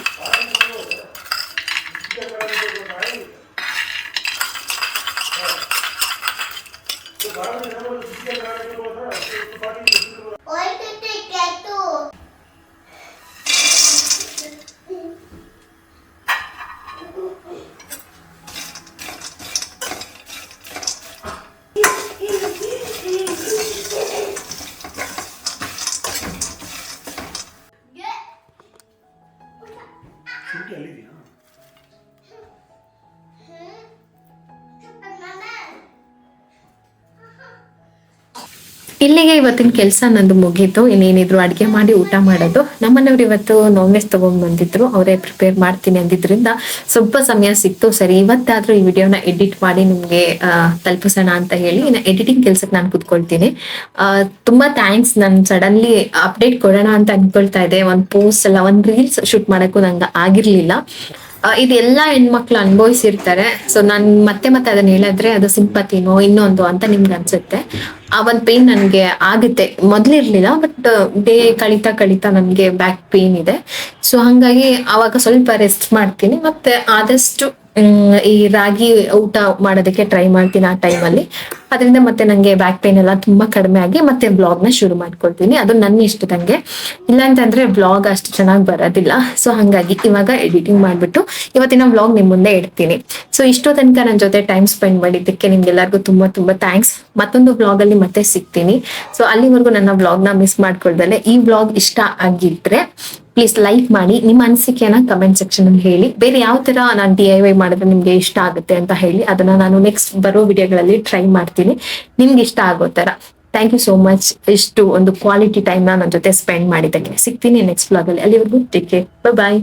[SPEAKER 1] ಇಲ್ಲಿಗೆ ಇವತ್ತಿನ ಕೆಲಸ ನಂದು ಮುಗೀತು. ಇನ್ನೇನಿದ್ರು ಅಡ್ಗೆ ಮಾಡಿ ಊಟ ಮಾಡೋದು. ನಮ್ಮನೆಯವ್ರು ಇವತ್ತು ನಾನ್ ವೆಜ್ ತಗೊಂಡ್ ಬಂದಿದ್ರು, ಅವರೇ ಪ್ರಿಪೇರ್ ಮಾಡ್ತೀನಿ ಅಂದಿದ್ರಿಂದ ಸ್ವಲ್ಪ ಸಮಯ ಸಿಕ್ತು. ಸರಿ ಇವತ್ತಾದ್ರೂ ಈ ವಿಡಿಯೋನ ಎಡಿಟ್ ಮಾಡಿ ನಿಮ್ಗೆ ತಲುಪಿಸೋಣ ಅಂತ ಹೇಳಿ ಇನ್ನು ಎಡಿಟಿಂಗ್ ಕೆಲ್ಸಕ್ಕೆ ನಾನು ಕುತ್ಕೊಳ್ತೀನಿ. ತುಂಬಾ ಥ್ಯಾಂಕ್ಸ್. ನಾನು ಸಡನ್ಲಿ ಅಪ್ಡೇಟ್ ಕೊಡೋಣ ಅಂತ ಅನ್ಕೊಳ್ತಾ ಇದ್ದೆ. ಒಂದ್ ಪೋಸ್ಟ್ ಅಲ್ಲ, ಒಂದ್ ರೀಲ್ಸ್ ಶೂಟ್ ಮಾಡಕ್ಕೂ ನಂಗೆ ಆಗಿರ್ಲಿಲ್ಲ. ಇದೆಲ್ಲಾ ಹೆಣ್ಮಕ್ಳು ಅನುಭವಿಸಿರ್ತಾರೆ. ಸೊ ನಾನ್ ಮತ್ತೆ ಅದನ್ನ ಹೇಳಿದ್ರೆ ಅದು ಸಿಂಪತಿನೋ ಇನ್ನೊಂದು ಅಂತ ನಿಮ್ಗೆ ಅನ್ಸುತ್ತೆ. ಆ ಒಂದ್ ಪೇನ್ ನನ್ಗೆ ಆಗುತ್ತೆ. ಮೊದ್ಲಿರ್ಲಿಲ್ಲ, ಬಟ್ ಡೇ ಕಳಿತಾ ನನ್ಗೆ ಬ್ಯಾಕ್ ಪೇನ್ ಇದೆ. ಸೊ ಹಂಗಾಗಿ ಅವಾಗ ಸ್ವಲ್ಪ ರೆಸ್ಟ್ ಮಾಡ್ತೀನಿ, ಮತ್ತೆ ಆದಷ್ಟು ಈ ರಾಗಿ ಊಟ ಮಾಡೋದಕ್ಕೆ ಟ್ರೈ ಮಾಡ್ತೀನಿ ಆ ಟೈಮಲ್ಲಿ. ಅದರಿಂದ ಮತ್ತೆ ನಂಗೆ ಬ್ಯಾಕ್ ಪೇನ್ ಎಲ್ಲ ತುಂಬಾ ಕಡಿಮೆ ಆಗಿ ಮತ್ತೆ ಬ್ಲಾಗ್ ನ ಶುರು ಮಾಡ್ಕೊಳ್ತೀನಿ. ಅದು ನನ್ನ ಇಷ್ಟದಂಗೆ, ಇಲ್ಲ ಅಂತಂದ್ರೆ ಬ್ಲಾಗ್ ಅಷ್ಟು ಚೆನ್ನಾಗಿ ಬರೋದಿಲ್ಲ. ಸೊ ಹಂಗಾಗಿ ಇವಾಗ ಎಡಿಟಿಂಗ್ ಮಾಡ್ಬಿಟ್ಟು ಇವತ್ತಿನ ಬ್ಲಾಗ್ ನಿಮ್ ಮುಂದೆ ಇಡ್ತೀನಿ. ಸೊ ಇಷ್ಟೋ ತನಕ ನನ್ನ ಜೊತೆ ಟೈಮ್ ಸ್ಪೆಂಡ್ ಮಾಡಿದ್ದಕ್ಕೆ ನಿಮ್ಗೆಲ್ಲರಿಗೂ ತುಂಬಾ ಥ್ಯಾಂಕ್ಸ್. ಮತ್ತೊಂದು ಬ್ಲಾಗ್ ಅಲ್ಲಿ ಮತ್ತೆ ಸಿಗ್ತೀನಿ. ಸೊ ಅಲ್ಲಿವರೆಗೂ ನನ್ನ ಬ್ಲಾಗ್ ನ ಮಿಸ್ ಮಾಡ್ಕೊಳ್ದಲೆ ಈ ಬ್ಲಾಗ್ ಇಷ್ಟ ಆಗಿದ್ರೆ ಪ್ಲೀಸ್ ಲೈಕ್ ಮಾಡಿ, ನಿಮ್ಮ ಅನಿಸಿಕೆಯನ್ನ ಕಮೆಂಟ್ ಸೆಕ್ಷನ್ ಅಲ್ಲಿ ಹೇಳಿ. ಬೇರೆ ಯಾವ ತರ ನಾನು DIY ಮಾಡಿದ್ರೆ ನಿಮ್ಗೆ ಇಷ್ಟ ಆಗುತ್ತೆ ಅಂತ ಹೇಳಿ, ಅದನ್ನ ನಾನು ನೆಕ್ಸ್ಟ್ ಬರೋ ವಿಡಿಯೋಗಳಲ್ಲಿ ಟ್ರೈ ಮಾಡ್ತೀನಿ ನಿಮ್ಗೆ ಇಷ್ಟ ಆಗೋ ತರ. ಥ್ಯಾಂಕ್ ಯು ಸೋ ಮಚ್ ಇಷ್ಟು ಒಂದು ಕ್ವಾಲಿಟಿ ಟೈಮ್ ನನ್ನ ಜೊತೆ ಸ್ಪೆಂಡ್ ಮಾಡಿದ್ದಕ್ಕೆ. ಸಿಗ್ತೀನಿ ನೆಕ್ಸ್ಟ್ ಬ್ಲಾಗ್ ಅಲ್ಲಿ. ಅಲ್ಲಿವರೆಗೂ ಟೇಕ್ ಕೇರ್, ಬಾಯ್.